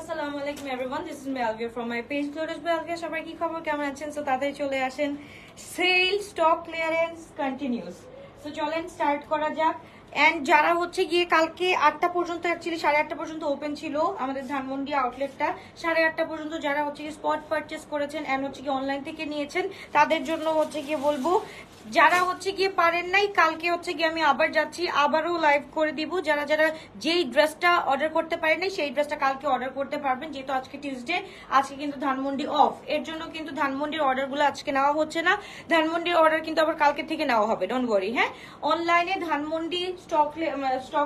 আসসালামু আলাইকুম everyone, this is Melvia from my page glorious Melvia. সবাই কি খবর, কেমন আছেন? সো তাড়াতাড়ি চলে আসেন, sale stock clearance continues. So চলেন স্টার্ট করা যাক। এন্ড যারা হচ্ছে গিয়ে কালকে 8টা পর্যন্ত, অ্যাকচুয়ালি 8:30 পর্যন্ত ওপেন ছিল আমাদের ধানমন্ডি আউটলেটটা, 8:30 পর্যন্ত যারা হচ্ছে গিয়ে স্পট পারচেস করেছেন এন্ড হচ্ছে গিয়ে অনলাইন থেকে নিয়েছেন তাদের জন্য হচ্ছে গিয়ে বলবো, যারা হচ্ছে গিয়ে পারেন নাই কালকে হচ্ছে গিয়ে আমি আবার যাচ্ছি, আবারও লাইভ করে দিব। যারা যারা যেই ড্রেসটা অর্ডার করতে পারেন নাই সেই ড্রেসটা কালকে অর্ডার করতে পারবেন, যেহেতু আজকে টিউসডে, আজকে কিন্তু ধানমন্ডি অফ, এর জন্য কিন্তু ধানমন্ডির অর্ডারগুলো আজকে নেওয়া হচ্ছে না। ধানমন্ডির অর্ডার কিন্তু আবার কালকে থেকে নেওয়া হবে, ডোন্ট ওয়ারি। হ্যাঁ, অনলাইনে ধানমন্ডি স্টক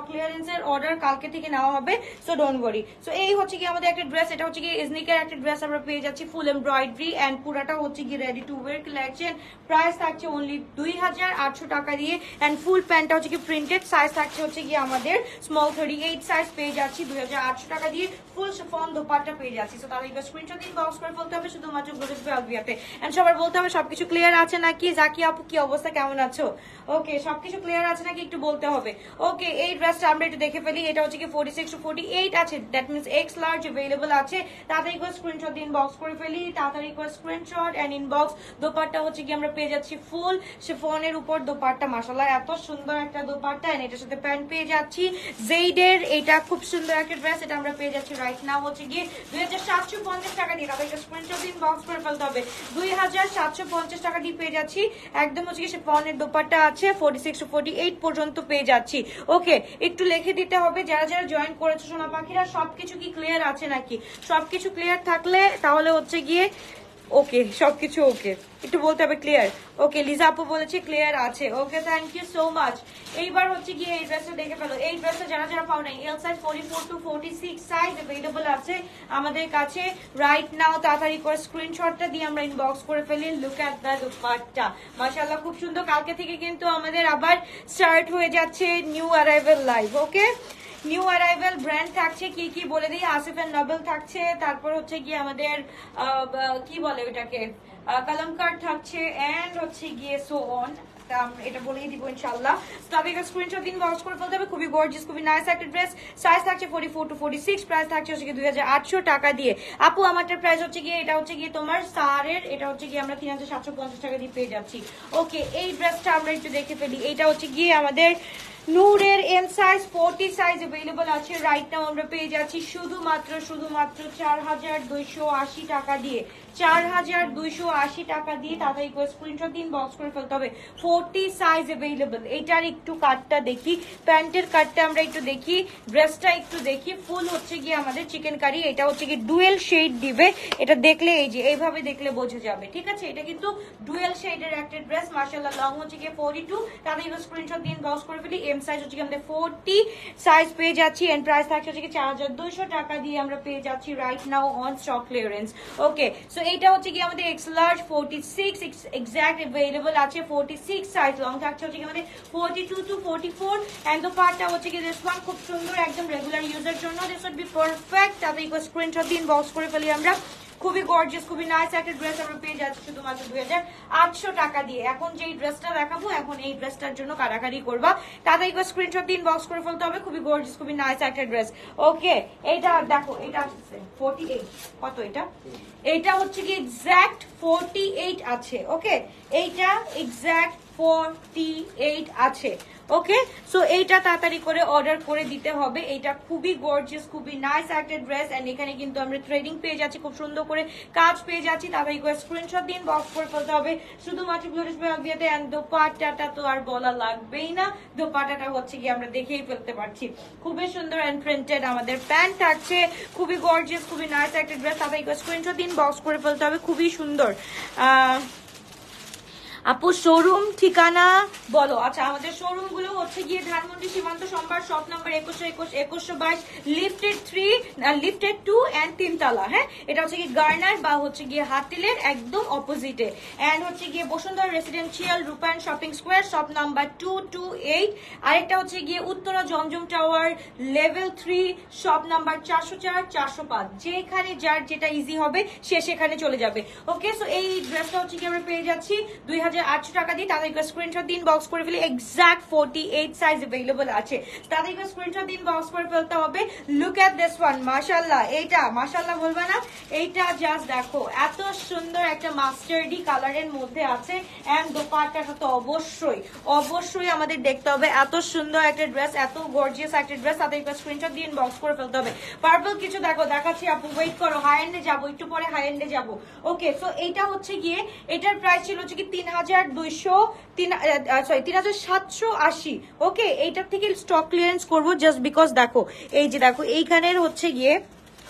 ক্লিয়ারেন্সের অর্ডার কালকে থেকে নেওয়া হবে, সো ডোন্ট ওয়ারি। সো এই হচ্ছে কি আমাদের একটা ড্রেস, এটা হচ্ছে কি ইজনিকের একটা ড্রেস আমরা পেয়ে যাচ্ছি, ফুল এমব্রয়ডারি এন্ড পুরাটা হচ্ছে কি ready to wear collection. Price থাকছে অনলি 2800 টাকা দিয়ে এন্ড ফুল প্যান্টটা হচ্ছে কি প্রিন্টেড, সাইজ থাকছে হচ্ছে কি আমাদের স্মল 38 সাইজ পেয়ে যাচ্ছি 2800 টাকা দিয়ে। ফুল শিফন দোপাট্টা পেয়ে যাচ্ছি। সো তাহলে স্ক্রিনশট দিন, বক্স করে ফেলতে হবে শুধুমাত্র গ্লোরিয়াস মেলভিয়াতে। এন্ড সবার বলতে হবে সবকিছু ক্লিয়ার আছে নাকি। জাকি আপু কি অবস্থা, কেমন আছো? ওকে, সবকিছু ক্লিয়ার আছে নাকি একটু বলতে হবে। ওকে, এই ড্রেসটা আমরা একটু দেখে ফেলি। এটা হচ্ছে কি 46 to 48 আছে, that means x large available আছে। তাড়াতাড়ি করে স্ক্রিনশট দিন, বক্স করে ফেলি, তাড়াতাড়ি করে স্ক্রিনশট এন্ড ইনবক্স। দোপাট্টা হচ্ছে কি আমরা পেয়ে যাচ্ছি ফুল শিফনের উপর দোপাট্টা, মাশাআল্লাহ এত সুন্দর একটা দোপাট্টা এন্ড এটার সাথে প্যান্ট পেয়ে যাচ্ছি জেইডের। এটা খুব সুন্দর একটা ড্রেস, এটা আমরা পেয়ে যাচ্ছি রাইট নাও হচ্ছে গিয়ে 2750 টাকা দিয়ে। তাহলে স্ক্রিনশট দিন, বক্স করে ফেলতে হবে। 2750 টাকা দিয়ে পেয়ে যাচ্ছি, একদম হচ্ছে গিয়ে শিফনের দোপাট্টা আছে, 46 to 48 পর্যন্ত পেয়ে যাচ্ছি। ওকে, একটু লিখে দিতে হবে যারা যারা জয়েন করেছে সোনা পাখিরা, সবকিছু কি ক্লিয়ার আছে নাকি। সবকিছু ক্লিয়ার থাকলে তাহলে হচ্ছে গিয়ে ওকে, সবকিছু ওকে, একটু বলতে হবে ক্লিয়ার। ওকে, লিজা আপু বলেছে ক্লিয়ার আছে। ওকে, থ্যাংক ইউ সো মাচ। এইবার হচ্ছে গিয়ে এই ড্রেসটা দেখে ফেলো। এই ড্রেসটা যারা যারা পাও নাই, এল সাইজ 44 to 46 সাইজ अवेलेबल আছে আমাদের কাছে রাইট নাও। তাড়াতাড়ি করে স্ক্রিনশটটা দিয়ে আমরা ইনবক্স করে ফেলি। লুক এট দ্য দুপাট্টা, মাশাআল্লাহ খুব সুন্দর। কালকে থেকে কিন্তু আমাদের আবার স্টার্ট হয়ে যাচ্ছে নিউ অ্যারাইভেল লাইভ। ওকে, নিউ অ্যারাইভেল ব্র্যান্ড থাকছে কি কি বলে দিই। আসিফ এন্ড নবেল থাকছে, তারপর হচ্ছে গিয়ে আমাদের কি বলে ওটাকে, কলমকার থাকছে এন্ড হচ্ছে গিয়ে সো অন, এটা বলেই দিব ইনশাআল্লাহ। তবে স্ক্রিনশট দিন, বক্স করে ফেলতে হবে। খুবই গর্জিয়াস, খুবই নাইস একটা ড্রেস। সাইজ থাকছে 44 to 46, প্রাইস থাকছে হচ্ছে গিয়ে 2800 টাকা দিয়ে। আপু আমারটার প্রাইস হচ্ছে গিয়ে, এটা হচ্ছে গিয়ে তোমার সারের, এটা হচ্ছে গিয়ে আমরা 3750 টাকা দিয়ে পেয়ে যাচ্ছি। ওকে, এই ড্রেসটা আমরা একটু দেখে ফেলি। এটা হচ্ছে গিয়ে আমাদের নূরের এম সাইজ 40 সাইজ अवेलेबल আছে রাইট নাও। আমরা পেয়ে যাচ্ছি শুধুমাত্র 4280 টাকা দিয়ে, 4280 টাকা দিয়ে। তাড়াতাড়ি করে স্ক্রিনশট দিন, বক্স করে ফেলতে হবে। 40 সাইজ अवेलेबल। এটার একটু কাটটা দেখি, প্যান্টের কাটটা আমরা একটু দেখি, ড্রেসটা একটু দেখি। ফুল হচ্ছে গিয়ে আমাদের চিকেন কারি, এটা হচ্ছে গিয়ে ডুয়েল শেড দিবে। এটা দেখলে এই যে এইভাবে দেখলে বোঝা যাবে, ঠিক আছে। এটা কিন্তু ডুয়েল শেডের একটা ড্রেস, মাশাআল্লাহ। লং হচ্ছে গিয়ে 42। তাড়াতাড়ি স্ক্রিনশট দিন, বক্স করে ফেলি। এম সাইজ হচ্ছে আমাদের 40 সাইজ পেয়ে যাচ্ছি এন্ড প্রাইস থাকছে হচ্ছে 4200 টাকা দিয়ে আমরা পেয়ে যাচ্ছি right now on stock clearance. Okay, so এইটা হচ্ছে কি আমাদের এক্স লার্জ 46 এক্সাক্ট अवेलेबल আছে, 46 সাইজ। লং থাকছে হচ্ছে আমাদের 42 to 44 এন্ড দ্য পার্টটা হচ্ছে কি দিস ওয়ান, খুব সুন্দর, একদম রেগুলার ইউজের জন্য দিস উড বি পারফেক্ট। তারপরে স্ক্রিনশট দিন, বক্স করে ফেলি আমরা। খুবই গর্জিয়াস, খুবই নাইস একটা ড্রেস আমরা পেয়ে যাচ্ছি শুধুমাত্র 2800 টাকা দিয়ে। এখন যেই ড্রেসটা দেখাবো, এখন এই ড্রেসটার জন্য কারাকারি করবা, তাড়াতাড়ি করে স্ক্রিনশট দিন, বক্স করে ফেলতে হবে। খুবই গর্জিয়াস, খুবই নাইস একটা ড্রেস। ওকে, এইটা দেখো, এটা আসছে 48, কত এটা, এইটা হচ্ছে কি এক্সাক্ট 48 আছে। ওকে, এইটা এক্সাক্ট 48 আছে। ওকে, সো এইটা তাড়াতাড়ি করে অর্ডার করে দিতে হবে। এটা খুবই গর্জিয়াস, খুবই নাইস একটা ড্রেস এন্ড এখানে কিন্তু আমরা ট্রেডিং পেয়ে যাচ্ছি, খুব সুন্দর করে কাজ পেয়ে যাচ্ছি। তাড়াতাড়ি করে স্ক্রিনশট দিন, বক্স করে ফেলতে হবে শুধুমাত্র গ্লোরিয়াস মেলভিয়াতে। এন্ড দোপাট্টাটা তো আর বলা লাগবেই না, দোপাট্টাটা হচ্ছে কি আমরা দেখেই ফেলতে পারছি, খুবই সুন্দর এন্ড প্রিন্টেড। আমাদের প্যান্ট থাকছে, খুবই গর্জিয়াস, খুবই নাইস একটা ড্রেস। তাড়াতাড়ি করে স্ক্রিনশট দিন, বক্স করে ফেলতে হবে, খুবই সুন্দর। আপু শোরুম ঠিকানা বলো। আচ্ছা, আমাদের শোরুম গুলো হচ্ছে গিয়ে Dhanmondi Shimanto Shambhar, shop number 2122 lifted 3, lifted 2 and 3 তলা। হ্যাঁ, এটা হচ্ছে কি গার্নার বা হচ্ছে গিয়ে হাতিলের একদম অপোজিটে এন্ড হচ্ছে গিয়ে বসুন্ধরা রেসিডেন্সিয়াল রূপায়ণ শপিং স্কোয়ার, শপ নাম্বার 228। আরেকটা হচ্ছে গিয়ে উত্তরা জমজম টাওয়ার লেভেল 3, শপ নাম্বার 404 405। যেখানে যার যেটা ইজি হবে সে সেখানে চলে যাবে। ওকে, সো এই ড্রেসটা হচ্ছে কি আমরা পেয়ে যাচ্ছি 2800 টাকা দিয়ে। তাদের স্ক্রিনশট দিন, বক্স করে ফেলি। এক্সাক্ট 48 সাইজ अवेलेबल আছে। তাদেরকে স্ক্রিনশট দিন বক্স করে ফেলতে হবে। লুক এট দিস ওয়ান, মাশাআল্লাহ, এইটা মাশাআল্লাহ বলবে না, এইটা জাস্ট দেখো এত সুন্দর একটা মাস্টার্ডি কালারের মধ্যে আছে। এন্ড দোপাট্টাটা তো অবশ্যই আমাদের দেখতে হবে। এত সুন্দর একটা ড্রেস, এত গর্জিয়াস একটা ড্রেস, তাদেরকে স্ক্রিনশট দিয়ে ইনবক্স করে ফেলতে হবে। পার্পল কিছু দেখো, দেখাচ্ছি আপু, ওয়েট করো, হাই এন্ডে যাবো, একটু পরে হাই এন্ডে যাবো। ওকে, সো এইটা হচ্ছে গিয়ে, এটার প্রাইস ছিল হচ্ছে কি 3780। ওকে, এইটার থেকে স্টক ক্লিয়ারেন্স করবো জাস্ট বিকজ দেখো, এই যে দেখো এইখানের হচ্ছে গিয়ে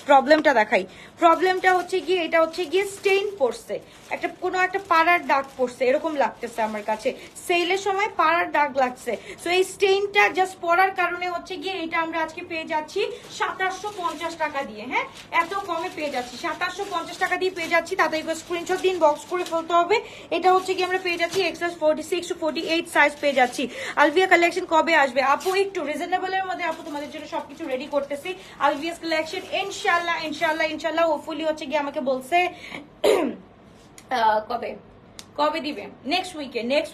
প্রবলেমটা দেখাই। প্রবলেমটা হচ্ছে গিয়ে, এটা হচ্ছে গিয়ে স্টেইন পড়ছে, একটা কোনো একটা পাড়ার দাগ পড়ছে এরকম লাগতেছে আমার কাছে, সেলের সময় পাড়ার দাগ লাগছে। সো এই স্টেইনটা জাস্ট পড়ার কারণে হচ্ছে গিয়ে এটা আমরা আজকে পেয়ে যাচ্ছি 2750 টাকা দিয়ে। হ্যাঁ, এত কমে পেয়ে যাচ্ছি, 2750 টাকা দিয়ে পেয়ে যাচ্ছি। তাতে স্ক্রিনশট দিন বক্স করে ফেলতে হবে। এটা হচ্ছে কি আমরা পেয়ে যাচ্ছি এক্সএস 46 to 48 সাইজ পেয়ে যাচ্ছি। আলভিয়া কালেকশন কবে আসবে আপু? একটু রিজনেবল এর মধ্যে আপু তোমাদের জন্য সবকিছু রেডি করতেছি। আলভিয়াস কালেকশন ইনশাআল্লাহ হোপফুলি হচ্ছে গিয়ে আমাকে বলছে কবে দিবে, নেক্সট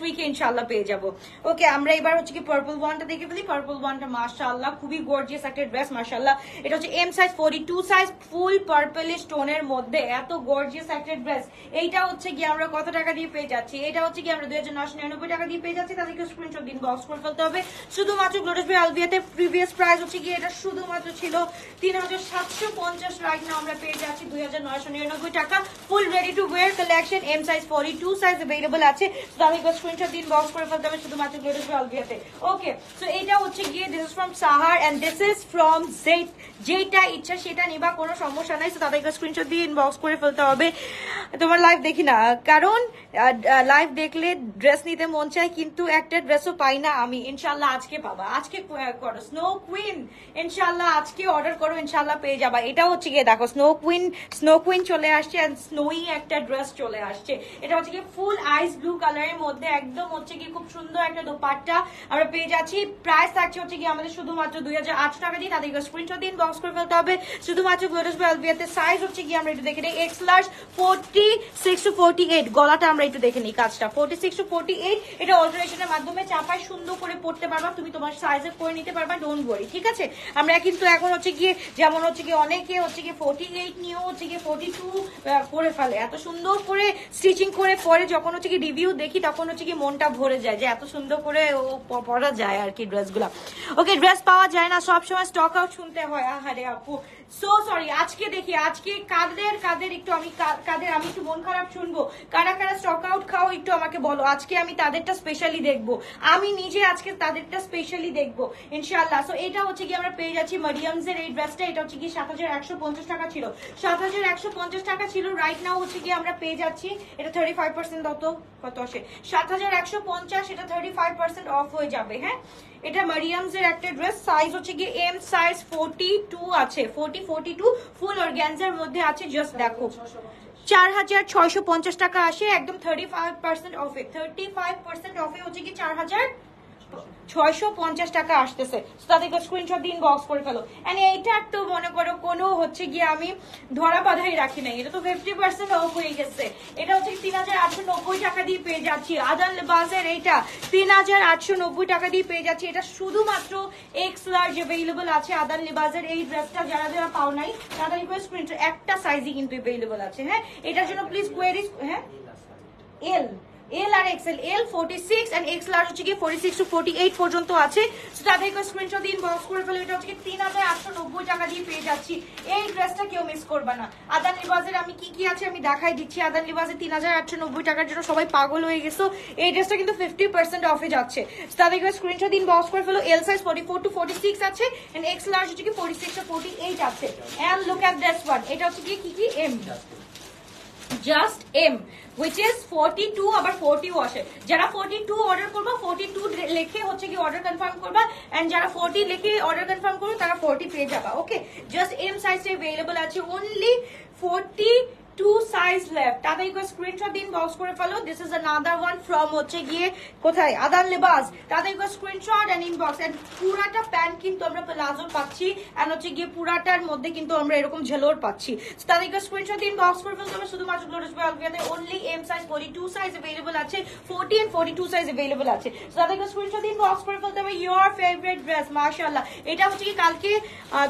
উইকে ইনশাআল্লাহ পেয়ে যাবো। ওকে, আমরা এবার হচ্ছে কি পার্পল ওয়ানটা দেখে ফেলি। পার্পল ওয়ানটা মাশাআল্লাহ খুবই গর্জিয়াস একটা ড্রেস, মাশাআল্লাহ। এটা হচ্ছে এম সাইজ 42 সাইজ, ফুল পার্পল স্টোনের মধ্যে এত গর্জিয়াস একটা ড্রেস। এইটা হচ্ছে কি আমরা কত টাকা দিয়ে পেয়ে যাচ্ছি? এটা হচ্ছে কি আমরা 2999 টাকা দিয়ে পেয়ে যাচ্ছি। তাদেরকে স্ক্রিনশট দিন বক্স করে ফেলতে হবে। শুধুমাত্র গ্লোটাস বাই আলভিয়াতে প্রিভিয়াস প্রাইস হচ্ছে কি এটা শুধুমাত্র ছিল 3750, রাইট নাও আমরা পেয়ে যাচ্ছি 2999 টাকা। Full ready to wear collection, M size 42 size available আছে। তাদেরকে স্ক্রিনশট দিন বক্স করে ফেলতে হবে শুধুমাত্র গ্লোটাস বাই আলভিয়াতে। ওকে, সো এটা হচ্ছে গিয়ে this is from Sahar and this is from Z. যেটা ইচ্ছা সেটা নিবা, কোনো সমস্যা নাই। সো তাদেরকে স্ক্রিনশট দিয়ে ইনবক্স করে ফেলতে হবে। তোমার লাইভ দেখি না, কারণ লাইভ দেখলে ড্রেস নিতে মন চায়, কিন্তু একটা ড্রেসও পাই না আমি। ইনশাআল্লাহ আজকে পাবা, আজকে করো স্নো কুইন, ইনশাআল্লাহ আজকে অর্ডার করো, ইনশাআল্লাহ পেয়ে যাবা। এটা হচ্ছে গিয়ে দেখো স্নো কুইন চলে আসছে এন্ড স্নোই একটা ড্রেস চলে আসছে। এটা হচ্ছে গিয়ে ফুল আইস ব্লু কালারের মধ্যে, একদম হচ্ছে গিয়ে খুব সুন্দর একটা দোপাট্টা আমরা পেয়ে যাচ্ছি। প্রাইস থাকছে হচ্ছে গিয়ে আমাদের শুধুমাত্র 2800 টাকা দিয়ে। তাদেরকে স্ক্রিনশট দিন বক্স করে ফেলতে হবে শুধুমাত্র গ্লোটাস বাই আলভিয়াতে। সাইজ হচ্ছে গিয়ে আমরা একটু দেখে নিই, এক্স লার্জ 46 to 48। গলাটা আমরা একটু দেখে নিই, কাজটা 46 to 48। এটা অল্টারেশনের মাধ্যমে চাপায় সুন্দর করে পড়তে পারবা, তুমি তোমার সাইজে করে নিতে পারবা, ডোন্ট ওয়ারি, ঠিক আছে। আমরা কিন্তু এখন হচ্ছে গিয়ে যেমন হচ্ছে গিয়ে অনেকে হচ্ছে গিয়ে 48 নিয়েও হচ্ছে গিয়ে 42 করে ফেলে, এত সুন্দর করে স্টিচিং করে পরে যখন হচ্ছে কি রিভিউ দেখি তখন হচ্ছে কি মনটা ভরে যায় যে এত সুন্দর করে পরা যায় আর কি ড্রেসগুলা। ওকে, ড্রেস পাওয়া যায় না, সবসময় স্টক আউট শুনতে হয়। আহারে আপু, সো সরি। আজকে দেখি আজকে কাদের একটু আমি একটু মন খারাপ শুনবো। কারা স্টক আউট খাও একটু আমাকে বলো। আজকে আমি তাদেরটা স্পেশালি দেখবো, আমি নিজে আজকে তাদেরটা স্পেশালি দেখবো ইনশাআল্লাহ। সো এটা হচ্ছে কি আমরা পেয়ে যাচ্ছি মারিয়ামস এর এই ড্রেসটা। এটা হচ্ছে কি 7150 টাকা ছিল, 7150 টাকা ছিল। রাইট নাও হচ্ছে কি আমরা পেয়ে যাচ্ছি এটা 35% কত আসে 7150, এটা 35% অফ হয়ে যাবে। হ্যাঁ, এটা মারিয়ামস এর একটা ড্রেস, সাইজ হচ্ছে গিয়ে এম সাইজ 42 আছে, 42 ফুল অর্গানজার মধ্যে আছে। জাস্ট দেখো 4650 টাকা আসে, একদম 35% অফে। 35% অফে হচ্ছে কি 4650 টাকা আসতেছে। তাদেরকে স্ক্রিনশট দিন বক্স করে ফেলো। এন্ড এইটা তো মনে করো কোনো হচ্ছে গিয়ে আমি ধরা বাধাই রাখি নাই, এটা তো 50% অফ হয়ে গেছে। এটা হচ্ছে 3890 টাকা দিয়ে পেয়ে যাচ্ছি। আদান লিবাসের এইটা 3890 টাকা দিয়ে পেয়ে যাচ্ছি। এটা শুধুমাত্র এক্স লার্জ অ্যাভেলেবল আছে আদান লিবাসের এই ড্রেসটা। যারা পাও নাই তাদের স্ক্রিনশট, একটা সাইজই কিন্তু অ্যাভেলেবল আছে। হ্যাঁ, এটার জন্য প্লিজ কোয়েরিজ। হ্যাঁ, এল আর XL, L 46 and X large হচ্ছে কি 46 to 48 পর্যন্ত আছে। সো তাদেরকে স্ক্রিনশট দিন বক্স করে ফেলো। এটা হচ্ছে 3890 টাকা দিয়ে পেয়ে যাচ্ছি। এই ড্রেসটা কেউ মিস করবে না। আদান লিবাসের আমি কি আছে আমি দেখাই দিচ্ছি। আদান লিবাসে 3890 টাকার জন্য সবাই পাগল হয়ে গেছো। এই ড্রেসটা কিন্তু 50% অফে যাচ্ছে। তাদেরকে স্ক্রিনশট দিন বক্স করে ফেলো। এল সাইজ 44 to 46 আছে এন্ড এক্স লার্জ হচ্ছে কি 46 to 48 আছে। And look at this one, এটা হচ্ছে কি M, just M, which is 42 আবার 40 আসে। যারা 42 অর্ডার করবা 42 লিখে হচ্ছে কি অর্ডার কনফার্ম করবা, এন্ড যারা 40 লিখে অর্ডার কনফার্ম করবে তারা 40 পেয়ে যাবা। ওকে, জাস্ট এম সাইজে अवेलेबल আছে, অনলি 40 2 সাইজ লেফট, তাদের স্ক্রিনশট দিন বক্স করে ফেলো। This is another one from হচ্ছে গিয়ে কোথায় আদান লেবাস, তাদের স্ক্রিনশট এন্ড ইনবক্স। এন্ড পুরাটা প্যান্ট কিন্তু আমরা প্লাজো পাচ্ছি এন্ড হচ্ছে গিয়ে পুরাটার মধ্যে কিন্তু আমরা এরকম ঝেলোর পাচ্ছি। তাদের স্ক্রিনশট দিন বক্স করে ফেলতে হবে শুধুমাত্র গ্লোরিয়াস বাই আলভিয়াতে। Only M size 42 size available আছে, 40 এন্ড 42 সাইজ अवेलेबल আছে। তাদের স্ক্রিনশট দিন বক্স করে ফেলতে হবে ইওর ফেভারিট ড্রেস। মাশাআল্লাহ, এটা হচ্ছে কি কালকে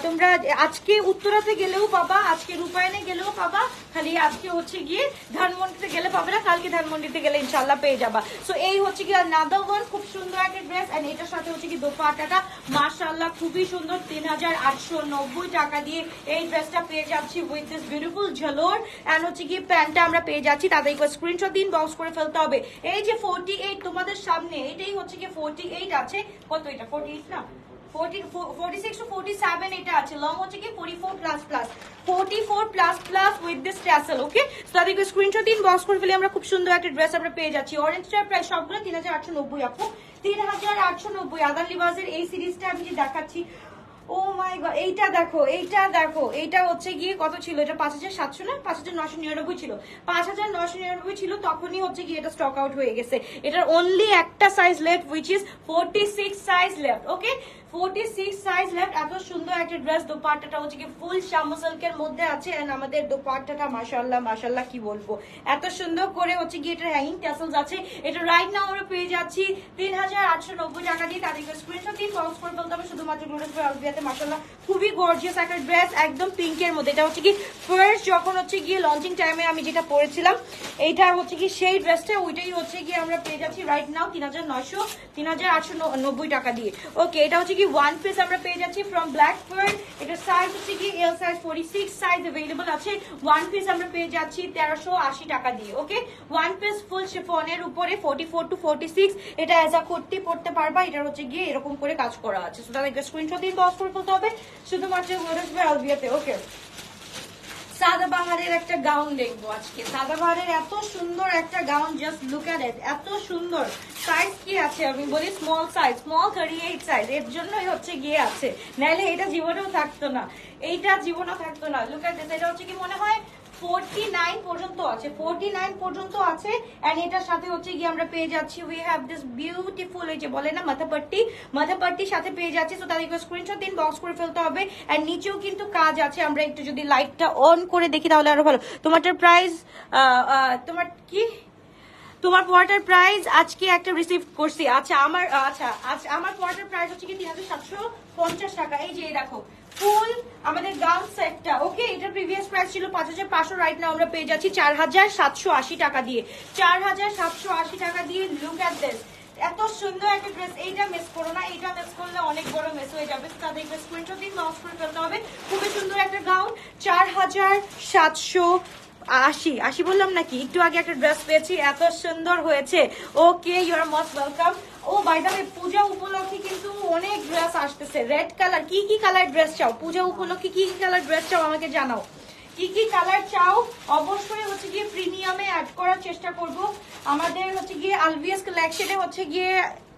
তোমরা আজকে উত্তরাতে গেলেও পাবা, আজকে রূপায়ণে গেলেও পাবা, খালি আজকে হচ্ছে গিয়ে ধানমন্ডিতে গেলে পাবে না, কালকে ধানমন্ডিতে গেলে ইনশাআল্লাহ পেয়ে যাবা। সো এই হচ্ছে কি আনাদার ওয়ান, খুব সুন্দর একটা ড্রেস এন্ড এটার সাথে হচ্ছে কি দোপাট্টাটা মাশাআল্লাহ খুবই সুন্দর। 3890 টাকা দিয়ে এই ড্রেসটা পেয়ে যাচ্ছি with this beautiful Jalore and হচ্ছে কি প্যান্টটা আমরা পেয়ে যাচ্ছি। তাদের স্ক্রিনশট দিন বক্স করে ফেলতে হবে। এই যে 48 তোমাদের সামনে, এটাই হচ্ছে কি 48 আছে, কত এটা 48 না 46 to 47 এটা আছে, লং হচ্ছে কি 44 plus plus 44 plus plus with this tassel. Okay, so তাদেরকে স্ক্রিনশট দিন বক্স করে ফেলে আমরা খুব সুন্দর একটা ড্রেস আমরা পেয়ে যাচ্ছি। অরেঞ্জটার প্রাইস সবগুলো 3890 আপু, 3890। আদান লিবাসের এই সিরিজটা আমি যে দেখাচ্ছি, ও মাই গড, এইটা দেখো, এইটা দেখো, এইটা হচ্ছে গিয়ে কত ছিল, এটা 5700 না 5999 ছিল, 5999 ছিল, তখনই হচ্ছে গিয়ে এটা স্টক আউট হয়ে গেছে। এটার অনলি একটা size left which is 46 size left. Okay, 46 size left. এত সুন্দর একটা ড্রেস, দোপাট্টাটা হচ্ছে কি ফুল শামু সিল্কের মধ্যে আছে এন্ড আমাদের দোপাট্টাটা মাশাআল্লাহ মাশাআল্লাহ কি বলবো, এত সুন্দর করে হচ্ছে কি এটা হ্যাঙ্গিং ট্যাসেলস আছে। এটা রাইট নাও আমরা পেয়ে যাচ্ছি 3890 টাকা দিয়ে। তাদেরকে স্ক্রিনশট দিন বক্স করে ফেলতে হবে শুধুমাত্র গ্লোরিয়াস বাই আলভিয়াতে। মাশাআল্লাহ খুবই গর্জিয়াস একটা ড্রেস, একদম পিঙ্কের মধ্যে। এটা হচ্ছে কি ফার্স্ট যখন হচ্ছে গিয়ে লঞ্চিং টাইমে আমি যেটা পরেছিলাম, এইটা হচ্ছে কি সেই ড্রেসটা, ওইটাই হচ্ছে গিয়ে আমরা পেয়ে যাচ্ছি রাইট নাও 3890 টাকা দিয়ে। ওকে, এটা হচ্ছে কি ওয়ান পিস আমরা পেয়ে যাচ্ছি ফ্রম ব্ল্যাক ফার্ড। এটা সাইজ হচ্ছে কি এল সাইজ 46 সাইজ अवेलेबल আছে। ওয়ান পিস আমরা পেয়ে যাচ্ছি 1380 টাকা দিয়ে। ওকে, ওয়ান পিস ফুল শিফনের উপরে 44 to 46, এটা এজ আ কুর্তি পরতে পারবা। এটা হচ্ছে গিয়ে এরকম করে কাজ করা আছে। সো তাহলে স্ক্রিনশট দিন বক্স করে ফেলতে হবে শুধুমাত্র গ্লোরিয়াস বাই আলভিয়াতে। ওকে, সাদাবাহারের একটা গাউন দেখবো আজকে। সাদাবাহারের এত সুন্দর একটা গাউন, জাস্ট লুক এট ইট, এত সুন্দর। সাইজ কি আছে আমি বলি, স্মল সাইজ, স্মল 38 সাইজ, এর জন্যই হচ্ছে গিয়ে আছে, নাইলে এটা জীবনেও থাকতো না, এইটা জীবনেও থাকতো না। লুক এট দিস, এটা হচ্ছে কি মনে হয় 49 পর্যন্ত আছে, 49 পর্যন্ত আছে এন্ড এটার সাথে হচ্ছে গিয়ে আমরা পেয়ে যাচ্ছি উই হ্যাভ দিস বিউটিফুল, এই যে বলে না মাথাপট্টি, মাথাপট্টির সাথে পেয়ে যাচ্ছি। তো তাদেরকে স্ক্রিনশট দিন বক্স করে ফেলতে হবে এন্ড নিচেও কিন্তু কাজ আছে। আমরা একটু যদি লাইটটা অন করে দেখি তাহলে আরো ভালো। তোমারটার প্রাইস, তোমার কি, তোমার পড়াটার প্রাইস আজকে একটা রিসিভ করছি। আচ্ছা আমার পড়াটার প্রাইস হচ্ছে কি 3750 টাকা। এই যে দেখো ফুল আমাদের গাউন সেটটা। ওকে, এটা প্রিভিয়াস প্রাইস ছিল 5500, রাইট নাও আমরা পেয়ে যাচ্ছি 4780 টাকা দিয়ে, 4780 টাকা দিয়ে। লুক এট দিস, এত সুন্দর একটা ড্রেস। এইটা মিস করো না, এইটা মিস করলে অনেক বড় মিস হয়ে যাবে। তাদেরকে স্ক্রিনশট দিন বক্স করে ফেলতে হবে। খুবই সুন্দর একটা গাউন, 4780 বললাম নাকি, একটু আগে একটা ড্রেস পেয়েছি, এত সুন্দর হয়েছে। Okay, you are most welcome. Oh by the way, Puja উপলক্ষে কিন্তু অনেক ড্রেস আসতেছে। রেড কালার, কি কি কালার ড্রেস চাও পূজা উপলক্ষে, কি কি কালার ড্রেস চাও আমাকে জানাও, কি কি কালার চাও। অবশ্যই হচ্ছে গিয়ে প্রিমিয়ামে অ্যাড করার চেষ্টা করব। আমাদের হচ্ছে গিয়ে আলভিয়াস কালেকশনে হচ্ছে গিয়ে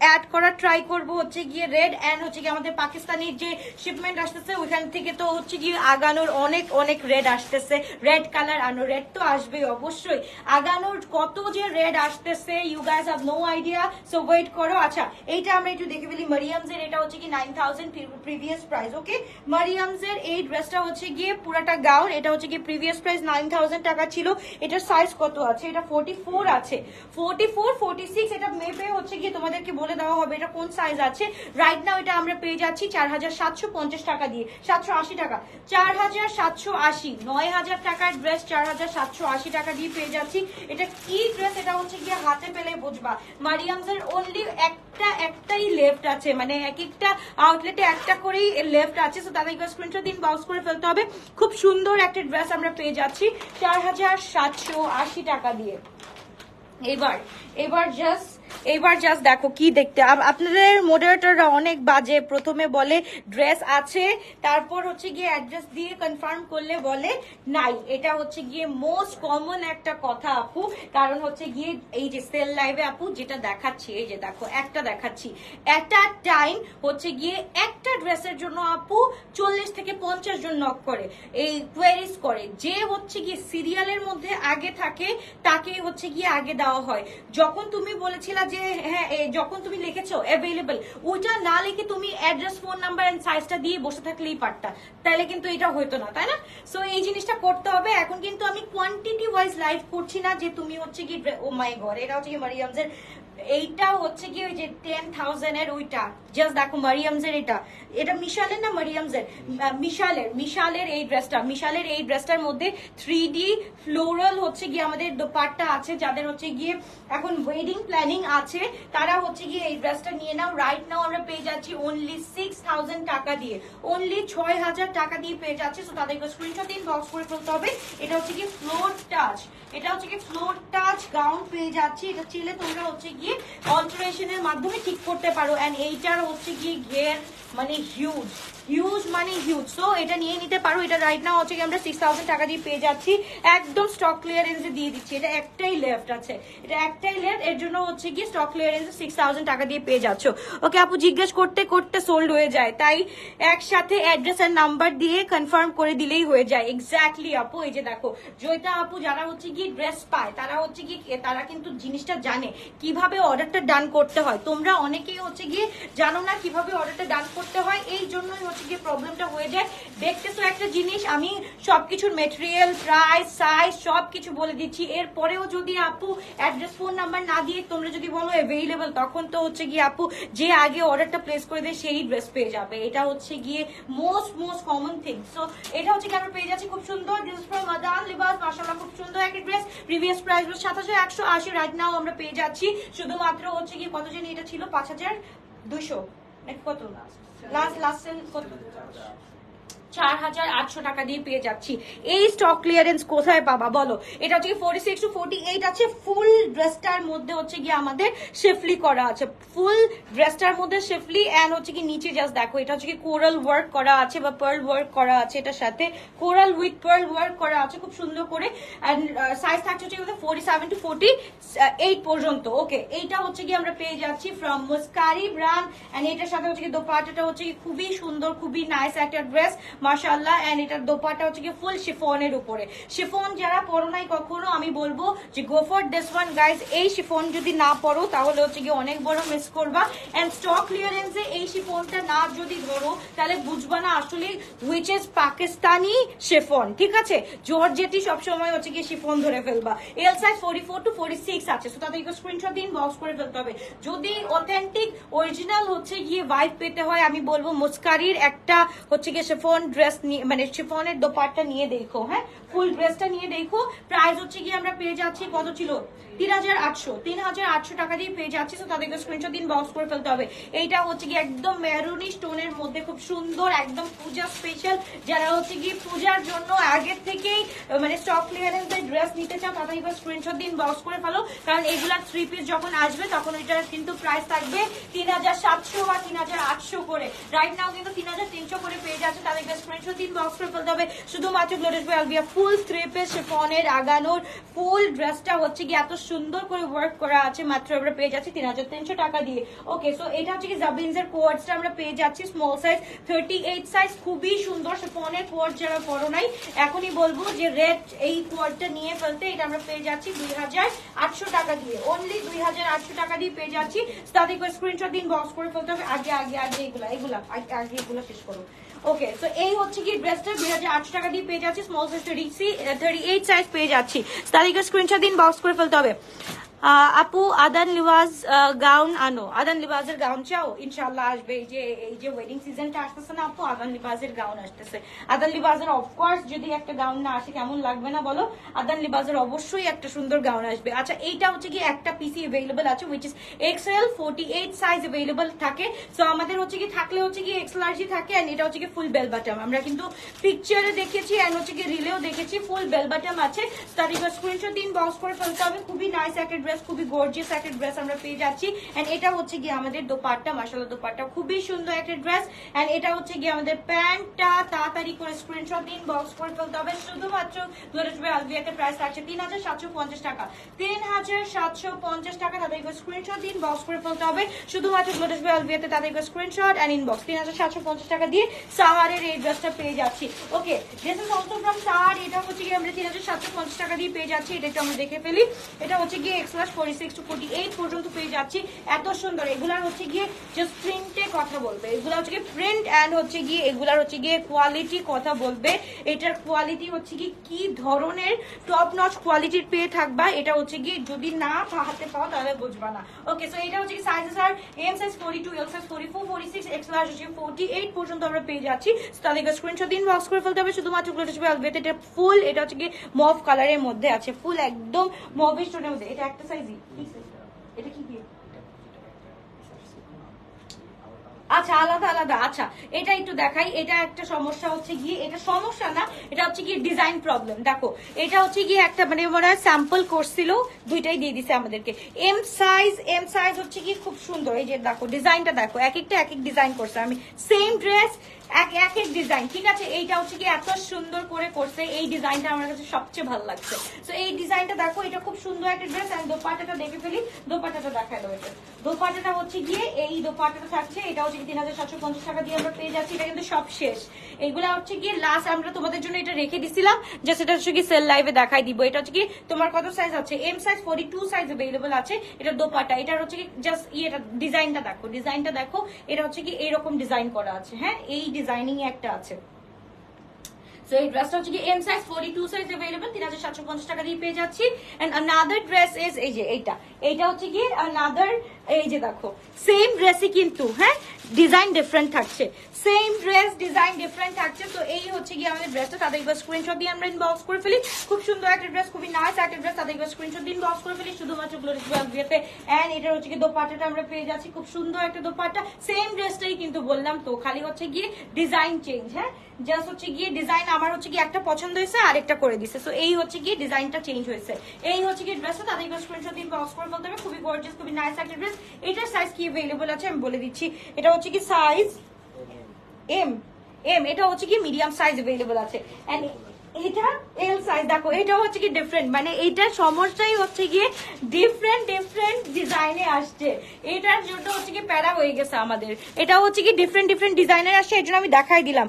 অ্যাড করার ট্রাই করব হচ্ছে গিয়ে রেড এন্ড হচ্ছে গিয়ে আমাদের পাকিস্তানের যে শিপমেন্ট আসতেছে ওইখান থেকে তো হচ্ছে গিয়ে আগানোর অনেক অনেক রেড আসতেছে। রেড কালার আনো, রেড তো আসবেই অবশ্যই। আগানোর কত যে রেড আসতেছে, you guys have no idea, so wait করো। আচ্ছা, এইটা আমরা একটু দেখে ফেলি। মারিয়ামস এর এটা হচ্ছে কি 9000 প্রিভিয়াস প্রাইস। ওকে, মারিয়ামস এর এই ড্রেসটা হচ্ছে গিয়ে পুরাটা গাউন, এটা হচ্ছে গিয়ে প্রিভিয়াস প্রাইস 9000 টাকা ছিল। এটার সাইজ কত আছে, এটা 44 আছে, 44 46। এটা মেপে হচ্ছে গিয়ে তোমাদেরকে বলে দেওয়া হবে এটা কোন সাইজ আছে। রাইট নাও এটা আমরা পেয়ে যাচ্ছি 4750 টাকা দিয়ে, 780 টাকা, 4780, 9000 টাকার ড্রেস 4780 টাকা দিয়ে পেয়ে যাচ্ছি। এটা কি ড্রেস, এটা হচ্ছে গিয়ে হাতে পেলে বুঝবা। মারিয়ামস এর অনলি একটাই লেফট আছে, মানে এক একটা আউটলেটে একটা করেই লেফট আছে। সো তাদেরকে স্ক্রিনশট দিন বক্স করে ফেলতে হবে। খুব সুন্দর একটা ড্রেস আমরা পেয়ে যাচ্ছি 4780 টাকা দিয়ে। এবার জাস্ট দেখো কি দেখতে, আপনাদের মডারেটররা অনেক বাজে। প্রথমে বলে ড্রেস আছে, তারপর হচ্ছে গিয়ে অ্যাড্রেস দিয়ে কনফার্ম করলে বলে নাই। এটা হচ্ছে গিয়ে মোস্ট কমন একটা কথা আপু, কারণ হচ্ছে গিয়ে এই যে সেল লাইভে আপু যেটা দেখাচ্ছি, এই যে দেখো একটা দেখাচ্ছি, একটা টাইম হচ্ছে গিয়ে একটা ড্রেসের জন্য আপু 40 থেকে 50 জন নক করে, এই কোয়েরিজ করে, যে হচ্ছে গিয়ে সিরিয়ালের মধ্যে আগে থাকে তাকে হচ্ছে গিয়ে আগে দেওয়া হয়। যখন তুমি বলেছিলা যে হ্যাঁ যখন তুমি লিখেছো অ্যাভেলেবল, ওইটা না লিখে তুমি অ্যাড্রেস, ফোন নাম্বার এন্ড সাইজটা দিয়ে বসে থাকলেই পারতা, তাহলে কিন্তু এটা হইতো না, তাই না? সো এই জিনিসটা করতে হবে। এখন কিন্তু আমি কোয়ান্টিটি ওয়াইজ লাইভ করছি না যে তুমি হচ্ছে কি, ও মাই গড, এটা হচ্ছে কি মারিয়ামসের, এইটা হচ্ছে কি ওই যে 10,000 এর ওইটা, জাস্ট দেখো মারিয়ামসের, এটা মিশালের না মারিয়ামসের, মিশালের এই ড্রেসটা, মিশালের এই ড্রেসটার মধ্যে 3D ফ্লোরাল হচ্ছে গিয়ে আমাদের দোপাট্টা আছে। যাদের হচ্ছে গিয়ে এখন ওয়েডিং প্ল্যানিং আছে তারা হচ্ছে গিয়ে এই ড্রেসটা নিয়ে নাও। রাইট নাও আমরা পেয়ে যাচ্ছি অনলি 6,000 টাকা দিয়ে, অনলি 6,000 টাকা দিয়ে পেয়ে যাচ্ছে। সো তাদেরকে স্ক্রিনশট দিন, বক্স করে ফেলতে হবে। এটা হচ্ছে কি ফ্লোর টাচ, এটা হচ্ছে কি ফ্লোর টাচ গাউন পেয়ে যাচ্ছি। এটা চিলে তোমরা হচ্ছে গিয়ে অল্টারেশনের মাধ্যমে ঠিক করতে পারো। এন্ড এইটার হচ্ছে গিয়ে ঘের মানে হিউজ মানে হিউজ। সো এটা নিয়ে নিতে পারো। এটা রাইট নাও হচ্ছে কি আমরা 6,000 টাকা দিয়ে পেয়ে যাচ্ছি, একদম স্টক ক্লিয়ারেন্সে দিয়ে দিচ্ছি। এটা একটাই লেফট আছে, এটা একটাই লেফট, এর জন্য হচ্ছে কি স্টক ক্লিয়ারেন্সে 6,000 টাকা দিয়ে পেয়ে যাচ্ছ। ওকে আপু, জিজ্ঞেস করতে করতে সোল্ড হয়ে যায়, তাই একসাথে অ্যাড্রেস আর নাম্বার দিয়ে কনফার্ম করে দিলেই হয়ে যায়। এক্স্যাক্টলি আপু, এই যে দেখো জয়িতা আপু যারা হচ্ছে কি ড্রেস পায় তারা হচ্ছে কি, তারা কিন্তু জিনিসটা জানে কিভাবে অর্ডারটা ডান করতে হয়। তোমরা অনেকেই হচ্ছে গিয়ে জানো না কিভাবে অর্ডারটা ডান করতে হয়, এই জন্যই হচ্ছে গিয়ে প্রবলেমটা হয়ে যায়। দেখতেছো একটা জিনিস, আমি সবকিছুর মেটেরিয়াল, প্রাইস, সাইজ সবকিছু বলে দিচ্ছি। এরপরেও যদি আপু অ্যাড্রেস, ফোন নাম্বার না দিয়ে তোমরা যদি বলো অ্যাভেলেবল, তখন তো হচ্ছে গিয়ে আপু যে আগে অর্ডারটা প্লেস করে দেয় সেই ড্রেস পেয়ে যাবে। এটা হচ্ছে গিয়ে মোস্ট কমন থিং। সো এটা হচ্ছে কি আমরা পেয়ে যাচ্ছি খুব সুন্দর। দিস ফ্রম আদান লিবাস, মাশাআল্লাহ খুব সুন্দর একটা dress. Previous price was 7,180, right now আমরা পেয়ে যাচ্ছি শুধুমাত্র হচ্ছে কি কত জানি এটা ছিল 5,200 কত লাস্ট সেল কত 4,800 টাকা দিয়ে পেয়ে যাচ্ছি। এই স্টক ক্লিয়ারেন্স কোথায় পাবা বলো? এটা হচ্ছে 46 to 48 আছে। ফুল ড্রেসটার মধ্যে হচ্ছে গিয়ে আমাদের শেফলি করা আছে, ফুল ড্রেসটার মধ্যে শেফলি। এন্ড হচ্ছে কি নিচে জাস্ট দেখো, এটা হচ্ছে কি কোরাল ওয়ার্ক করা আছে বা পার্ল ওয়ার্ক করা আছে, এটার সাথে কোরাল উইথ পার্ল ওয়ার্ক করা আছে খুব সুন্দর করে। এন্ড সাইজ থাকছে হচ্ছে 47 to 48 পর্যন্ত। ওকে, এইটা হচ্ছে কি আমরা পেয়ে যাচ্ছি ফ্রম মুস্কারি ব্র্যান্ড। এন্ড এটার সাথে হচ্ছে কি দোপাট্টাটা হচ্ছে কি খুবই সুন্দর, খুবই নাইস একটা ড্রেস মাশাআল্লাহ। এন্ড এটার দোপাট্টা হচ্ছে কি ফুল শিফনের উপরে। শিফন যারা পরো নাই কখনো, আমি বলবো যে go for this one guys. এই শিফন যদি না পরো তাহলে হচ্ছে কি অনেক বড় মিস করবা। এন্ড স্টক ক্লিয়ারেন্সে এই শিফনটা না যদি ধরো তাহলে বুঝবা না আসলে হুইচ ইজ পাকিস্তানি শিফন, ঠিক আছে? জর্জেটি সবসময় হচ্ছে কি শিফন ধরে ফেলবা। এল সাইজ 44 to 46 আছে। সো তাদেরকে স্ক্রিনশট দিন, বক্স করে ফেলতে হবে। যদি অথেন্টিক অরিজিনাল হচ্ছে গিয়ে ভাইব পেতে হয়, আমি বলবো মুস্কারির একটা হচ্ছে গিয়ে শিফন ড্রেস মানে শিফনের দোপাট্টা নিয়ে দেখো, হ্যাঁ ফুল ড্রেসটা নিয়ে দেখো। প্রাইস হচ্ছে গিয়ে আমরা পেয়ে যাচ্ছি কত ছিল 3,800 টাকা দিয়ে পেয়ে যাচ্ছি। তো তাদেরকে স্ক্রিনশট দিন, বক্স করে ফেলতে হবে। এইটা হচ্ছে কি একদম মেরুনি স্টোনের মধ্যে খুব সুন্দর, একদম পূজা স্পেশাল। যারা হচ্ছে কি পূজার জন্য আগের থেকেই মানে স্টক ক্লিয়ারেন্সের ড্রেস নিতে চাও তাদেরকে স্ক্রিনশট দিন, বক্স করে ফেলো। কারণ এগুলার 3 পিস যখন আসবে তখন এটার কিন্তু প্রাইস থাকবে 3,700 বা 3,800 করে। রাইট নাও কিন্তু 3,300 করে পেয়ে যাচ্ছে। তাদেরকে স্ক্রিনশট দিন, বক্স করে ফেলতে হবে। শুধুমাত্র glorious by Alvia full 3 piece শিফনের আগানোর ফুল ড্রেসটা হচ্ছে কি এত সুন্দর করে ওয়ার্ক করা আছে, মাত্র আমরা পেয়ে যাচ্ছি 3,300 টাকা দিয়ে। ওকে, সো এটা হচ্ছে কি জাবিনসের কোয়ার্ডসটা আমরা পেয়ে যাচ্ছি স্মল সাইজ 38 সাইজ, খুবই সুন্দর শিফনের কোয়ার্ড। যারা পরো নাই এখনই বলবো যে রেড এই কোয়ার্ডটা নিয়ে ফেলতে। এটা আমরা পেয়ে যাচ্ছি 2,800 টাকা দিয়ে, অনলি 2,800 টাকা দিয়ে পেয়ে যাচ্ছি। তাদেরকে স্ক্রিনশট দিন, বক্স করে ফেলতে হবে। আগে এগুলা শেষ করো। ওকে, তো এই হচ্ছে কি ড্রেসটা 2,800 টাকা দিয়ে পেয়ে যাচ্ছি। স্মল সাইজ 38 সাইজ পেয়ে যাচ্ছি। তাদেরকে স্ক্রিনশট দিন, বক্স করে ফেলতে হবে। আপু আদান লিবাস গাউন আনো, আদান লিবাসের গাউন চাও? ইনশাল্লাহ আসবে। এই যে ওয়েডিং সিজনটা আসতেছে না আপু, আদান লিবাসের গাউন আসতেছে। আদান লিবাসের অফকোর্স যদি একটা গাউন না আসে কেমন লাগবে না বলো? আদান লিবাসের অবশ্যই একটা সুন্দর গাউন আসবে। আচ্ছা, এইটা হচ্ছে কি একটা পিসি अवेलेबल আছে which is XL 48 size available থাকে। সো আমাদের হচ্ছে কি থাকলে হচ্ছে কি এক্স লার্জই থাকে। এন্ড এটা হচ্ছে কি ফুল বেল বাটম, আমরা কিন্তু পিকচারে দেখেছি এন্ড হচ্ছে কি রিলেও দেখেছি ফুল বেল বাটম আছে। তার স্ক্রিনশট দিন, বক্স করে ফেলতে হবে। খুবই নাইস একটা ড্রেস, খুবই গর্জিয়াস একটা ড্রেস আমরা পেয়ে যাচ্ছি। এন্ড এটা হচ্ছে গিয়ে আমাদের দোপাট্টা, মাশাআল্লাহ দোপাট্টা খুবই সুন্দর একটা ড্রেস। এন্ড এটা হচ্ছে গিয়ে আমাদের প্যান্টটা। তাড়াতাড়ি করে স্ক্রিনশট দিন, বক্স করে ফেলতে হবে। শুধুমাত্র গ্লোটাস বাই আলভিয়াতে প্রাইস থাকছে 3750 টাকা, 3750 টাকা। তাদেরকে স্ক্রিনশট দিন, বক্স করে ফেলতে হবে শুধুমাত্র গ্লোটাস বাই আলভিয়াতে। তাদেরকে স্ক্রিনশট এন্ড ইনবক্স। 3750 টাকা দিয়ে সাহারের এই ড্রেসটা পেয়ে যাচ্ছি। ওকে, দিস ইজ অলসো ফ্রম সাহার। এটা হচ্ছে গিয়ে আমরা 3750 টাকা দিয়ে পেয়ে যাচ্ছি। এটা একটু আমরা দেখে ফেলি। এটা হচ্ছে গিয়ে x46 to 48 পর্যন্ত পেয়ে যাচ্ছি। এত সুন্দর। এগুলার হচ্ছে গিয়ে জাস্ট প্রিন্টে কথা বলবে, এগুলা হচ্ছে গিয়ে প্রিন্ট এন্ড হচ্ছে গিয়ে এগুলার হচ্ছে গিয়ে কোয়ালিটি কথা বলবে। এটার কোয়ালিটি হচ্ছে কি ধরনের টপ নচ কোয়ালিটির পেয়ে থাকবা, এটা হচ্ছে গিয়ে যদি না হাতে পাও তাহলে বুঝবা না। ওকে, সো এটা হচ্ছে সাইজেস আর M size 42, L size 44, 46, X large হচ্ছে 48 পর্যন্ত আমরা পেয়ে যাচ্ছি। তাদেরকে স্ক্রিনশট দিন, বক্স করে ফেলতে হবে শুধুমাত্র গ্লোটাস বাই আলভিয়াতে। এটা ফুল, এটা হচ্ছে গিয়ে মভ কালারের মধ্যে আছে, ফুল একদম মভিশ টোনের মধ্যে। এটা একটা সাইজই, এটা কি আচ্ছা আলাদা আলাদা। আচ্ছা এটা একটু দেখাই। এটা একটা সমস্যা হচ্ছে গিয়ে, এটা সমস্যা না, এটা হচ্ছে গিয়ে ডিজাইন প্রবলেম। দেখো এটা হচ্ছে গিয়ে একটা মানে ওরা স্যাম্পল করছিল, দুইটাই দিয়ে দিছে আমাদেরকে। এম সাইজ হচ্ছে কি খুব সুন্দর। এই যে দেখো ডিজাইনটা দেখো, এক একটা এক এক ডিজাইন করছে। আমি সেম ড্রেস এক এক ডিজাইন, ঠিক আছে। এইটা হচ্ছে কি এত সুন্দর করে করছে, এই ডিজাইনটা আমার কাছে সবচেয়ে ভালো লাগছে। তো এই ডিজাইনটা দেখো, এটা খুব সুন্দর একটা ড্রেস। এন্ড দোপাট্টাটা দেখে ফেলি, দোপাট্টাটা দেখায় দাও। এটা দোপাট্টাটা হচ্ছে গিয়ে এই দোপাট্টাটা থাকছে, এটা হচ্ছে 3750 টাকা দিয়ে আমরা পেয়ে যাচ্ছি। এটা কিন্তু সব শেষ, এইগুলা হচ্ছে গিয়ে লাস্ট। আমরা তোমাদের জন্য এটা রেখে দিছিলাম যে সেটা হচ্ছে কি সেল লাইভে দেখাই দিব। এটা হচ্ছে কি তোমার কত সাইজ আছে, এম সাইজ 42 সাইজ अवेलेबल আছে। এটা দোপাট্টা, এটা হচ্ছে কি জাস্ট এটা ডিজাইনটা দেখো, ডিজাইনটা দেখো। এটা হচ্ছে কি এরকম ডিজাইন করা আছে, হ্যাঁ এই ডিজাইনিং একটা আছে। সো এই ড্রেসটা হচ্ছে কি এম সাইজ 42 সাইজ अवेलेबल, 3750 টাকা দিয়ে পেয়ে যাচ্ছি। এন্ড আনাদার ড্রেস ইজ এই যে এইটা হচ্ছে কি আনাদার। এই যে দেখো সেম ড্রেসই কিন্তু হ্যাঁ ডিজাইন ডিফারেন্ট থাকছে, সেম ড্রেস ডিজাইন ডিফারেন্ট থাকছে। তো এই হচ্ছে কি আমাদের ড্রেসটা। তাদের স্ক্রিনশট দিয়ে আমরা ইনবক্স করে ফেলি। খুব সুন্দর একটা ড্রেস, খুবই নাইস একটা ড্রেস। তাদের স্ক্রিনশট দিয়ে ইনবক্স করে ফেলি শুধুমাত্র গ্লোটাস বাই আলভিয়াতে। এন্ড এটা হচ্ছে কি দোপাট্টাটা আমরা পেয়ে যাচ্ছি, খুব সুন্দর একটা দোপাট্টা। সেম ড্রেসটাই কিন্তু বললাম তো, খালি হচ্ছে গিয়ে ডিজাইন চেঞ্জ। হ্যাঁ জাস্ট হচ্ছে গিয়ে ডিজাইন আমার হচ্ছে কি একটা পছন্দ হয়েছে আরেকটা করে দিছে। সো এই হচ্ছে গিয়ে ডিজাইনটা চেঞ্জ হয়েছে। এই হচ্ছে কি ড্রেসটা। তাদের স্ক্রিনশট দিয়ে ইনবক্স করে বলতে হবে। খুবই গর্জিয়াস, খুবই নাইস একটা ড্রেস। এটার সাইজ কি अवेलेबल আছে আমি বলে দিচ্ছি। এটা হচ্ছে কি সাইজ এম, এটা হচ্ছে কি মিডিয়াম সাইজ अवेलेबल আছে। এন্ড এটা এল সাইজ। দেখো এটা হচ্ছে কি ডিফারেন্ট, মানে এইটার সমস্যাই হচ্ছে গিয়ে ডিফারেন্ট ডিজাইনে আসছে। এটার জন্য হচ্ছে কি প্যারা হয়ে গেছে আমাদের। এটা হচ্ছে কি ডিফারেন্ট ডিজাইনের আসছে, এর জন্য আমি দেখাই দিলাম।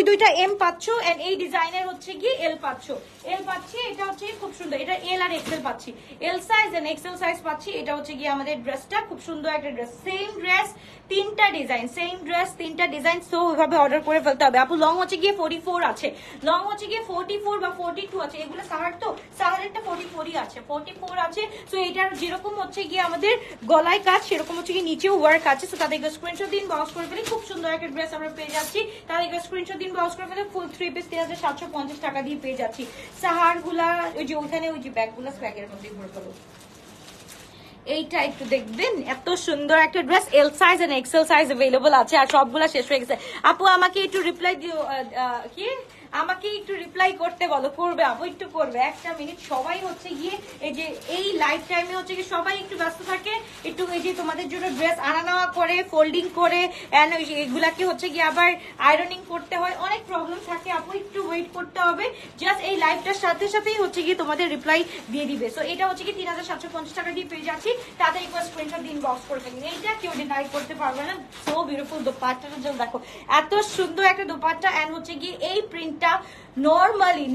দুইটা এম পাচ্ছ এন্ড এই ডিজাইনের হচ্ছে কি এল পাচ্ছ, এল পাচ্ছি। এটা হচ্ছে খুব সুন্দর, এটা এল আর এক্সেল পাচ্ছি, L size and XL size পাচ্ছি। এটা হচ্ছে কি আমাদের ড্রেসটা, খুব সুন্দর একটা ড্রেস। সেম ড্রেস তিনটা ডিজাইন, সেম ড্রেস তিনটা ডিজাইন। সো ওইভাবে অর্ডার করে ফেলতে হবে। আপু লং হচ্ছে গিয়ে 44 আছে, লং হচ্ছে গিয়ে 44 বা 42 আছে। এগুলো সাহার তো সাহারেরটা 44ই আছে, 44 আছে। সো এটার যেরকম হচ্ছে গিয়ে আমাদের গলায় কাজ, সেরকম হচ্ছে গিয়ে নিচেও ওয়ার্ক আছে। সো তাদেরকে স্ক্রিনশট দিন, বক্স করে ফেলি। খুব সুন্দর একটা ড্রেস আমরা পেয়ে যাচ্ছি। তাদেরকে স্ক্রিনশট দিন, বক্স করে ফেলি। ফুল 3 পিস 3750 টাকা দিয়ে পেয়ে যাচ্ছি। সাহার গুলা ওই যে ওইখানে ওই যে ব্যাগগুলা স্ব্যাগের মধ্যে ভরে ফেলো। এইটা একটু দেখবেন, এত সুন্দর একটা dress. L size and XL size available আছে। আর সবগুলা শেষ হয়ে গেছে। আপু আমাকে একটু রিপ্লাই দিও, কি আমাকে একটু রিপ্লাই করতে বলো। করবে আপু, একটু করবে, একটা মিনিট। সবাই হচ্ছে গিয়ে এই যে এই লাইফ টাইমে হচ্ছে গিয়ে সবাই একটু ব্যস্ত থাকে, একটু এই যে তোমাদের জন্য ড্রেস আনা নেওয়া করে, ফোল্ডিং করে, এন্ড এগুলাকে হচ্ছে গিয়ে আবার আয়রনিং করতে হয়, অনেক প্রবলেম থাকে। আপু একটু ওয়েট করতে হবে, জাস্ট এই লাইফটার সাথে সাথেই হচ্ছে গিয়ে তোমাদের রিপ্লাই দিয়ে দিবে। সো এটা হচ্ছে কি 3750 টাকা দিয়ে পেয়ে যাচ্ছি। তাদের একবার স্ক্রিনশট দিন, বক্স করে ফেলি। এইটা কেউ ডিনাই করতে পারবে না। সো বিউটিফুল দোপাট্টাটা দেখো, এত সুন্দর একটা দোপাট্টা। এন্ড হচ্ছে গিয়ে এই প্রিন্ট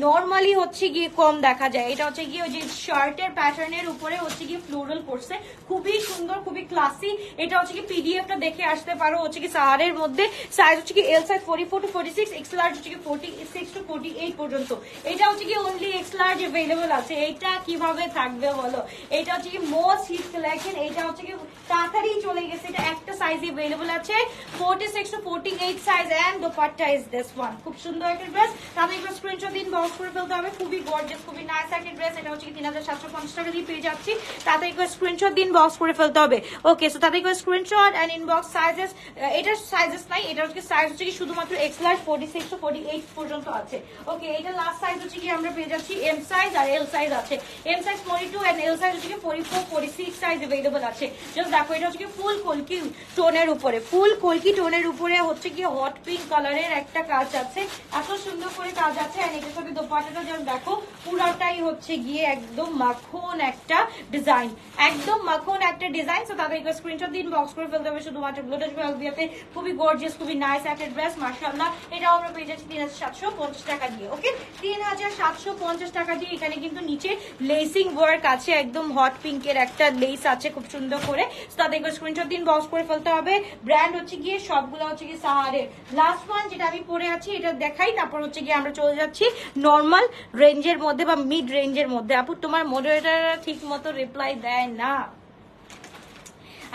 নরমালি হচ্ছে গিয়ে কম দেখা যায়। এটা হচ্ছে গিয়ে ওই যে শার্টের প্যাটার্নের উপরে হচ্ছে গিয়ে ফ্লোরাল করছে, খুবই সুন্দর, খুবই ক্লাসি। এটা হচ্ছে কি পিডিএফটা দেখে আসতে পারো। হচ্ছে কি সাহারের মধ্যে সাইজ হচ্ছে কি এল সাইজ 44 to 46, এক্স লার্জ হচ্ছে কি 46 to 48 পর্যন্ত। এটা হচ্ছে কি অনলি এক্স লার্জ अवेलेबल আছে। এটা কিভাবে থাকবে বলো? এটা হচ্ছে কি মোস্ট হিট কালেকশন। এটা হচ্ছে কি তাড়াতাড়ি চলে গেছে। এটা একটা সাইজে अवेलेबल আছে, 46 to 48 size. And dupatta is this one. খুব সুন্দর একটা ড্রেস। তাদের করে স্ক্রিনশট দিন, বক্স করে ফেলতে হবে। খুবই গর্জিয়াস, খুবই নাইস একটা ড্রেস। এটা হচ্ছে 3750 টাকা দিয়ে পেয়ে যাচ্ছি। তাড়াতাড়ি করে স্ক্রিনশট দিন, বক্স করে ফেলতে হবে। ওকে, সো তাড়াতাড়ি করে স্ক্রিনশট এন্ড ইনবক্স সাইজেস। এটার সাইজেস নাই, এটা হচ্ছে সাইজ হচ্ছে কি শুধুমাত্র এক্স লার্জ 46 to 48 পর্যন্ত আছে। ওকে, এটা লাস্ট সাইজ হচ্ছে কি আমরা পেয়ে যাচ্ছি এম সাইজ আর এল সাইজ আছে। M size 42 and L size হচ্ছে কি 44 46 সাইজ अवेलेबल আছে। জাস্ট দেখো, এটা হচ্ছে কি ফুল কলকি টোনের উপরে, ফুল কলকি টোনের উপরে হচ্ছে কি হট পিঙ্ক কালারের একটা কাজ আছে, এত সুন্দর করে কাজ আছে। এন্ড এটার সাথে দোপাট্টাটা জাস্ট দেখো, পুরাটাই হচ্ছে গিয়ে একদম মাখন একটা ডিজাইন, একদম মাখন একটা ডিজাইন। সো তাদের স্ক্রিনশট দিন, বক্স করে ফেলতে হবে শুধুমাত্র ব্লুটুথ বেলভিয়াতে। খুবই গর্জিয়াস, খুবই নাইস একটা ড্রেস, মাশাআল্লাহ। এটাও আমরা পেয়ে যাচ্ছি 3750 টাকা দিয়ে। ওকে, 3750 টাকা দিয়ে। এখানে কিন্তু নিচে লেসিং ওয়ার্ক আছে, একদম হট পিঙ্কের একটা লেস আছে খুব সুন্দর করে। তাদের স্ক্রিনশট দিন, বক্স করে ফেলতে হবে। ব্র্যান্ড হচ্ছে গিয়ে সবগুলো হচ্ছে গিয়ে সাহারের। লাস্ট ওয়ান যেটা আমি পরে আছি এটা দেখাই, তারপর হচ্ছে গিয়ে আমরা চলে যাচ্ছি নর্মাল রেঞ্জের মধ্যে বা মিড রেঞ্জের মধ্যে। আপু তোমার মডারেটর ঠিক মতো রিপ্লাই দেয় না।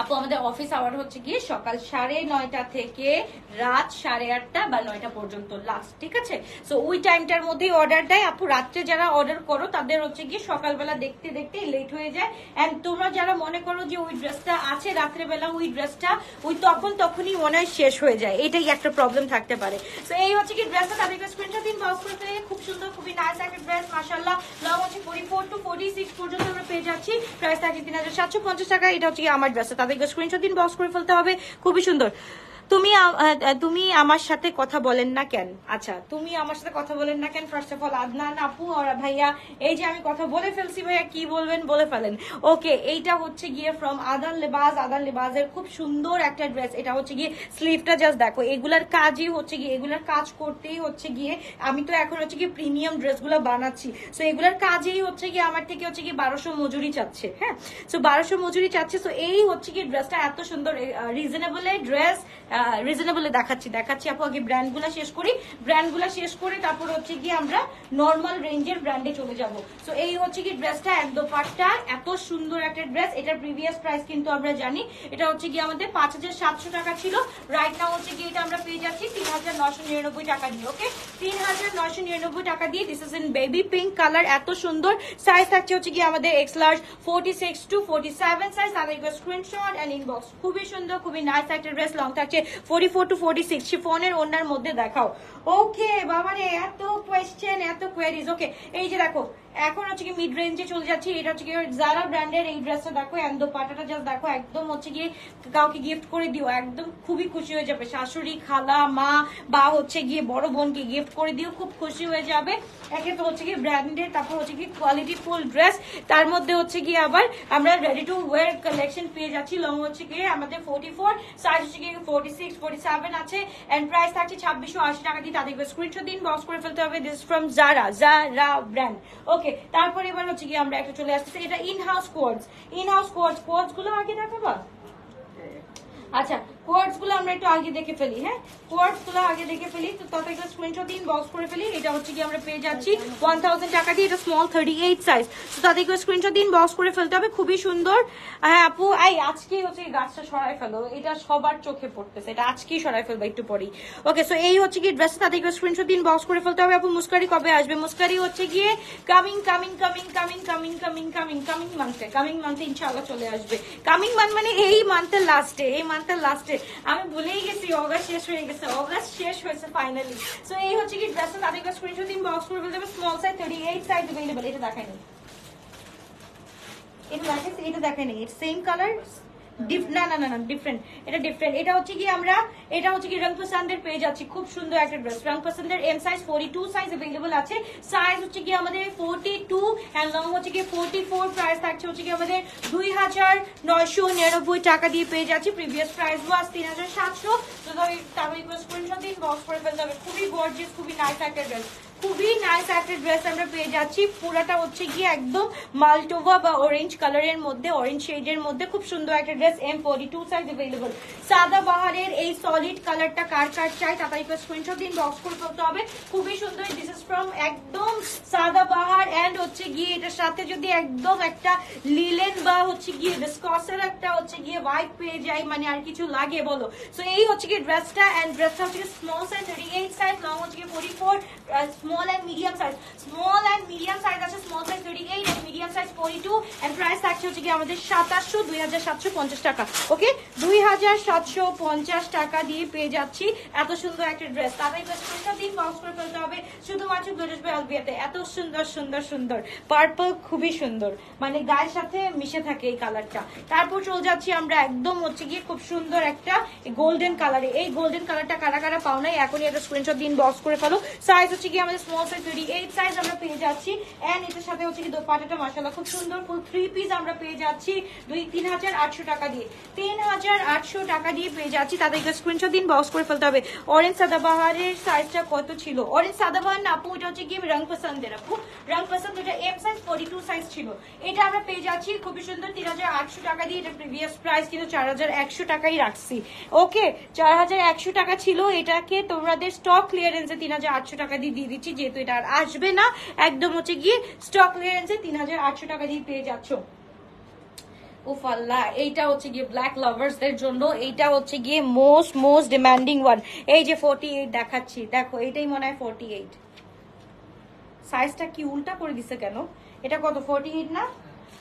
আপু আমাদের অফিস আওয়ার হচ্ছে গিয়ে সকাল 9:30 থেকে রাত 8:30 বা 9টা পর্যন্ত লাস্ট, ঠিক আছে? সো ওই টাইমটার মধ্যেই অর্ডার দেয়। আপু রাত্রে যারা অর্ডার করো তাদের হচ্ছে গিয়ে সকালবেলা দেখতে দেখতে লেট হয়ে যায়। এন্ড তোমরা যারা মনে করো যে ওই ড্রেসটা আছে রাত্রেবেলা, ওই ড্রেসটা ওই তখনই মনে হয় শেষ হয়ে যায়, এটাই একটা প্রবলেম থাকতে পারে। সো এই হচ্ছে কি ড্রেসটা, তাদেরকে স্ক্রিনশট দিন, বক্স করতে। খুব সুন্দর, খুবই নাইস একটা ড্রেস, মাশাআল্লাহ। লং হচ্ছে 44 to 46 পর্যন্ত আমরা পেয়ে যাচ্ছি। প্রাইস থাকছে 3750 টাকা। এটা হচ্ছে কি আমার ড্রেসটা, তাদেরকে স্ক্রিনশট দিন, বক্স করে ফেলতে হবে। খুবই সুন্দর। তুমি আমার সাথে কথা বলেন না কেন? আচ্ছা, তুমি আমার সাথে কথা বলেন না কেন? ফার্স্ট অফ অল আদনান আপু আর ভাইয়া, এই যে আমি কথা বলে ফেলছি ভাইয়া, কি বলবেন বলে ফেলেন। ওকে, এইটা হচ্ছে গিয়ে ফ্রম আদান লেবাস। আদান লেবাসের খুব সুন্দর একটা ড্রেস। এটা হচ্ছে গিয়ে স্লিভটা জাস্ট দেখো, এগুলার কাজই হচ্ছে গিয়ে, এগুলার কাজ করতেই হচ্ছে গিয়ে আমি তো এখন হচ্ছে গিয়ে প্রিমিয়াম ড্রেসগুলো বানাচ্ছি। সো এগুলার কাজেই হচ্ছে গিয়ে আমার থেকে হচ্ছে গিয়ে 1200 মজুরি চাচ্ছে। হ্যাঁ, সো 1200 মজুরি চাচ্ছে। সো এই হচ্ছে গিয়ে ড্রেসটা এত সুন্দর, রিজনেবল ড্রেস, রিজনেবলে দেখাচ্ছি আপু। আগে ব্র্যান্ডগুলো শেষ করি, ব্র্যান্ডগুলো শেষ করে তারপর হচ্ছে গিয়ে আমরা নর্মাল রেঞ্জের ব্র্যান্ডে চলে যাব। সো এই হচ্ছে কি ড্রেসটা, এক দোপাট্টা, এত সুন্দর একটা ড্রেস। এটার প্রিভিয়াস প্রাইস কিন্তু আমরা জানি, এটা হচ্ছে গিয়ে আমাদের 5700 টাকা ছিল। রাইট নাও হচ্ছে গিয়ে এটা আমরা পেয়ে যাচ্ছি 3999 টাকা দিয়ে। ওকে, 3999 টাকা দিয়ে। This is in baby pink colour, এত সুন্দর। সাইজ থাকছে হচ্ছে গিয়ে আমাদের এক্স লার্জ 46 to 47 সাইজ। তাদের স্ক্রিনশট এন্ড ইনবক্স। খুবই সুন্দর, খুবই নাইস একটা ড্রেস। লং থাকছে 44 to 46। শিফনের ওনার মধ্যে দেখাও। ওকে বাবারে, এত কোয়েশ্চেন, এত কোয়েরিজ। ওকে, এই যে দেখো, এখন হচ্ছে কি মিড রেঞ্জে চলে যাচ্ছি। এটা হচ্ছে কি জারা ব্র্যান্ডের এই ড্রেসটা দেখো, এন্ড দোপাট্টাটা জাস্ট দেখো, একদম হচ্ছে গিয়ে কাউকে গিফট করে দিও, একদম খুবই খুশি হয়ে যাবে। শাশুড়ি, খালা, মা বা হচ্ছে গিয়ে বড় বোনকে গিফট করে দিও, খুব খুশি হয়ে যাবে। একে তো হচ্ছে গিয়ে ব্র্যান্ডের, তারপর হচ্ছে কি কোয়ালিটি ফুল ড্রেস, তার মধ্যে হচ্ছে গিয়ে আবার আমরা রেডি টু ওয়্যার কালেকশন পেয়ে যাচ্ছি। লং হচ্ছে গিয়ে আমাদের 44, সাইজ হচ্ছে গিয়ে 46 47 আছে। এন্ড প্রাইস থাকছে 2680 টাকা দিয়ে। তাদেরকে স্ক্রিনশট দিন, বক্স করে ফেলতে হবে। This from Zara brand. Okay, তারপর এবার হচ্ছে কি আমরা একটা চলে আসতেছি, এটা ইনহাউস কোয়ার্টস গুলো আগে দেখাবা। আচ্ছা, কোয়ার্টস গুলো আমরা একটু আগে দেখে ফেলি। হ্যাঁ, কোয়ার্টস গুলো আগে দেখে ফেলি। তো তত একটা স্ক্রিনশট দিন, বক্স করে ফেলি। এটা হচ্ছে কি আমরা পেয়ে যাচ্ছি 1000 টাকা দিয়ে। এটা স্মল 38 সাইজ। তো তাদেরকে স্ক্রিনশট দিন, বক্স করে ফেলতে হবে। খুবই সুন্দর। হ্যাঁ আপু, আজকে হচ্ছে গাছটা সরাই ফেলো, এটা সবার চোখে পড়তেছে, এটা আজকেই সরাই ফেলবো একটু পরেই। ওকে, সো এই হচ্ছে কি ড্রেস। তাদেরকে স্ক্রিনশট দিন, বক্স করে ফেলতে হবে। আপু মুস্কারি কবে আসবে? মুস্কারি হচ্ছে গিয়ে কামিং মান্থে ইনশাআল্লাহ চলে আসবে। কামিং মান্থ মানে এই মান্থের লাস্টে, আমি ভুলেই গেছি, অগাস্ট শেষ হয়ে গেছে, অগাস্ট শেষ হয়েছে ফাইনালি। সো এই হচ্ছে কি ড্রেসটা, তাদেরকে স্ক্রিনশট দিন, বক্স করে ফেলতে হবে। Small size 38 size available. এটা দেখায়নি, এটা দেখায়নি, সেম কালার, না ডিফারেন্ট, এটা ডিফারেন্ট। এটা হচ্ছে কি আমরা, এটা হচ্ছে কি রং পছন্দের পেয়ে যাচ্ছি। খুব সুন্দর একটা ড্রেস, রং পছন্দের এম সাইজ 42 সাইজ अवेलेबल আছে। সাইজ হচ্ছে কি আমাদের 42 এন্ড লং হচ্ছে কি 44। প্রাইস থাকছে হচ্ছে কি আমাদের 2999 টাকা দিয়ে পেয়ে যাচ্ছি। প্রিভিয়াস প্রাইস ওয়াজ 3700। তো তারপরে স্ক্রিনশট দিন, বক্স করে ফেলতে হবে। খুবই গর্জিয়াস, খুবই নাইস একটা ড্রেস, খুবই নাইস একটা ড্রেস আমরা পেয়ে যাচ্ছি। পুরাটা হচ্ছে গিয়ে একদম মাল্টোভা বা অরেঞ্জ কালারের মধ্যে, অরেঞ্জ শেডের মধ্যে খুব সুন্দর একটা ড্রেস। M42 size available. সাদা বাহারের এই সলিড কালারটা কার চাই তাড়াতাড়ি স্ক্রিনশট দিন, বক্স করে ফেলতে হবে। খুবই সুন্দর। দিস ইজ ফ্রম একদম সাদা বাহার এন্ড হচ্ছে গিয়ে এটার সাথে যদি একদম একটা লিলেন বা হচ্ছে গিয়ে ভিসকসের একটা হচ্ছে গিয়ে ভাইব পেয়ে যাই, মানে আর কিছু লাগে বলো। সো এই হচ্ছে গিয়ে ড্রেসটা, এন্ড ড্রেসটা হচ্ছে স্মল সাইজ 38 সাইজ, লং হচ্ছে গিয়ে 44, small and medium size, small and medium size আছে, small size 38 and medium size 42 and price থাকছে হচ্ছে কি আমাদের 2750 টাকা। ওকে 2750 টাকা দিয়ে পেয়ে যাচ্ছি এত সুন্দর একটা ড্রেস। তাদের স্ক্রিনশট দিন বক্স করে ফেলতে হবে শুধুমাত্র গ্লোরিয়াস বাই আলভিয়াতে। এত সুন্দর সুন্দর সুন্দর পার্পল, খুবই সুন্দর, মানে গায়ের সাথে মিশে থাকে এই কালারটা। তারপর চলে যাচ্ছি আমরা একদম হচ্ছে গিয়ে খুব সুন্দর একটা গোল্ডেন কালারে। এই গোল্ডেন কালারটা কারা কারা পাও নাই এখনই একটা স্ক্রিনশট দিন বক্স করে ফেলো। সাইজ হচ্ছে গিয়ে আমাদের স্মল সাইজ 38 সাইজ আমরা পেয়ে যাচ্ছি এন্ড এটার সাথে হচ্ছে কি দোপাট্টাটা মাশাআল্লাহ খুব সুন্দর ফুল 3 পিস আমরা পেয়ে যাচ্ছি 3800 টাকা দিয়ে। 3800 টাকা দিয়ে পেয়ে যাচ্ছি। তাদেরকে স্ক্রিনশট দিন বক্স করে ফেলতে হবে। অরেঞ্জ সাদাবাহারের সাইজটা কত ছিল? অরেঞ্জ সাদাবাহার না আপু, এটা হচ্ছে কি রং পছন্দের আপু, রং পছন্দ, এটা এম সাইজ 42 সাইজ ছিল। এটা আমরা পেয়ে যাচ্ছি খুবই সুন্দর 3800 টাকা দিয়ে। এটা প্রিভিয়াস প্রাইস কিন্তু 4100 টাকাই রাখছি। ওকে 4100 টাকা ছিল, এটাকে তোমাদের স্টক ক্লিয়ারেন্সে 3800 টাকা দিয়ে দিয়ে দিচ্ছি, যেহেতু এটা আর আসবে না। একদম হচ্ছে গিয়ে স্টক ক্লিয়ারেন্সে 3800 টাকা দিয়ে পেয়ে যাচ্ছ। উফাল্লাহ, এইটা হচ্ছে গিয়ে ব্ল্যাক লাভার্সদের জন্য, এইটা হচ্ছে গিয়ে মোস্ট ডিমান্ডিং ওয়ান। এই যে 48 দেখাচ্ছি, দেখো এইটাই মনে হয় 48। সাইজটা কি উল্টা করে দিছে কেন? এটা কত 48 না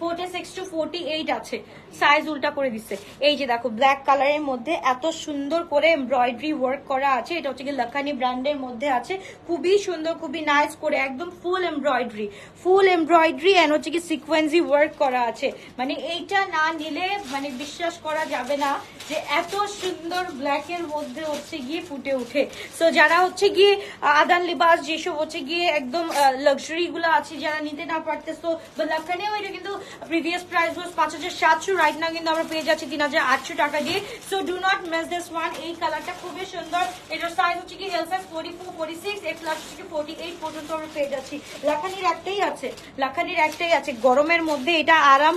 46 to 48 আছে, সাইজ উল্টা করে দিচ্ছে। এই যে দেখো ব্ল্যাক কালারের মধ্যে এত সুন্দর করে এমব্রয়ডারি ওয়ার্ক করা আছে। এটা হচ্ছে কি লাখানি ব্র্যান্ডের মধ্যে আছে, খুবই সুন্দর, খুবই নাইস করে একদম ফুল এমব্রয়ডারি এন্ড হচ্ছে কি সিকোয়েন্সি ওয়ার্ক করা আছে। মানে এইটা না নিলে মানে বিশ্বাস করা যাবে না যে এত সুন্দর ব্ল্যাক এর মধ্যে হচ্ছে গিয়ে ফুটে উঠে। সো যারা হচ্ছে গিয়ে আদান লিবাস যেসব হচ্ছে গিয়ে একদম লাক্সারি গুলো আছে, যারা নিতে না পারতেছো, বা লাখানিও এটা কিন্তু প্রিভিয়াস প্রাইস ওয়াজ 5700, রাইট নাও কিন্তু আমরা পেয়ে যাচ্ছি 3800 টাকা দিয়ে। So do not miss this one. এই কালারটা খুবই সুন্দর, এটার সাইজ হচ্ছে কি এল সাইজ 44 46 এর প্লাস হচ্ছে কি 48 পর্যন্ত আমরা পেয়ে যাচ্ছি। লাখানির একটাই আছে, গরমের মধ্যে এটা আরাম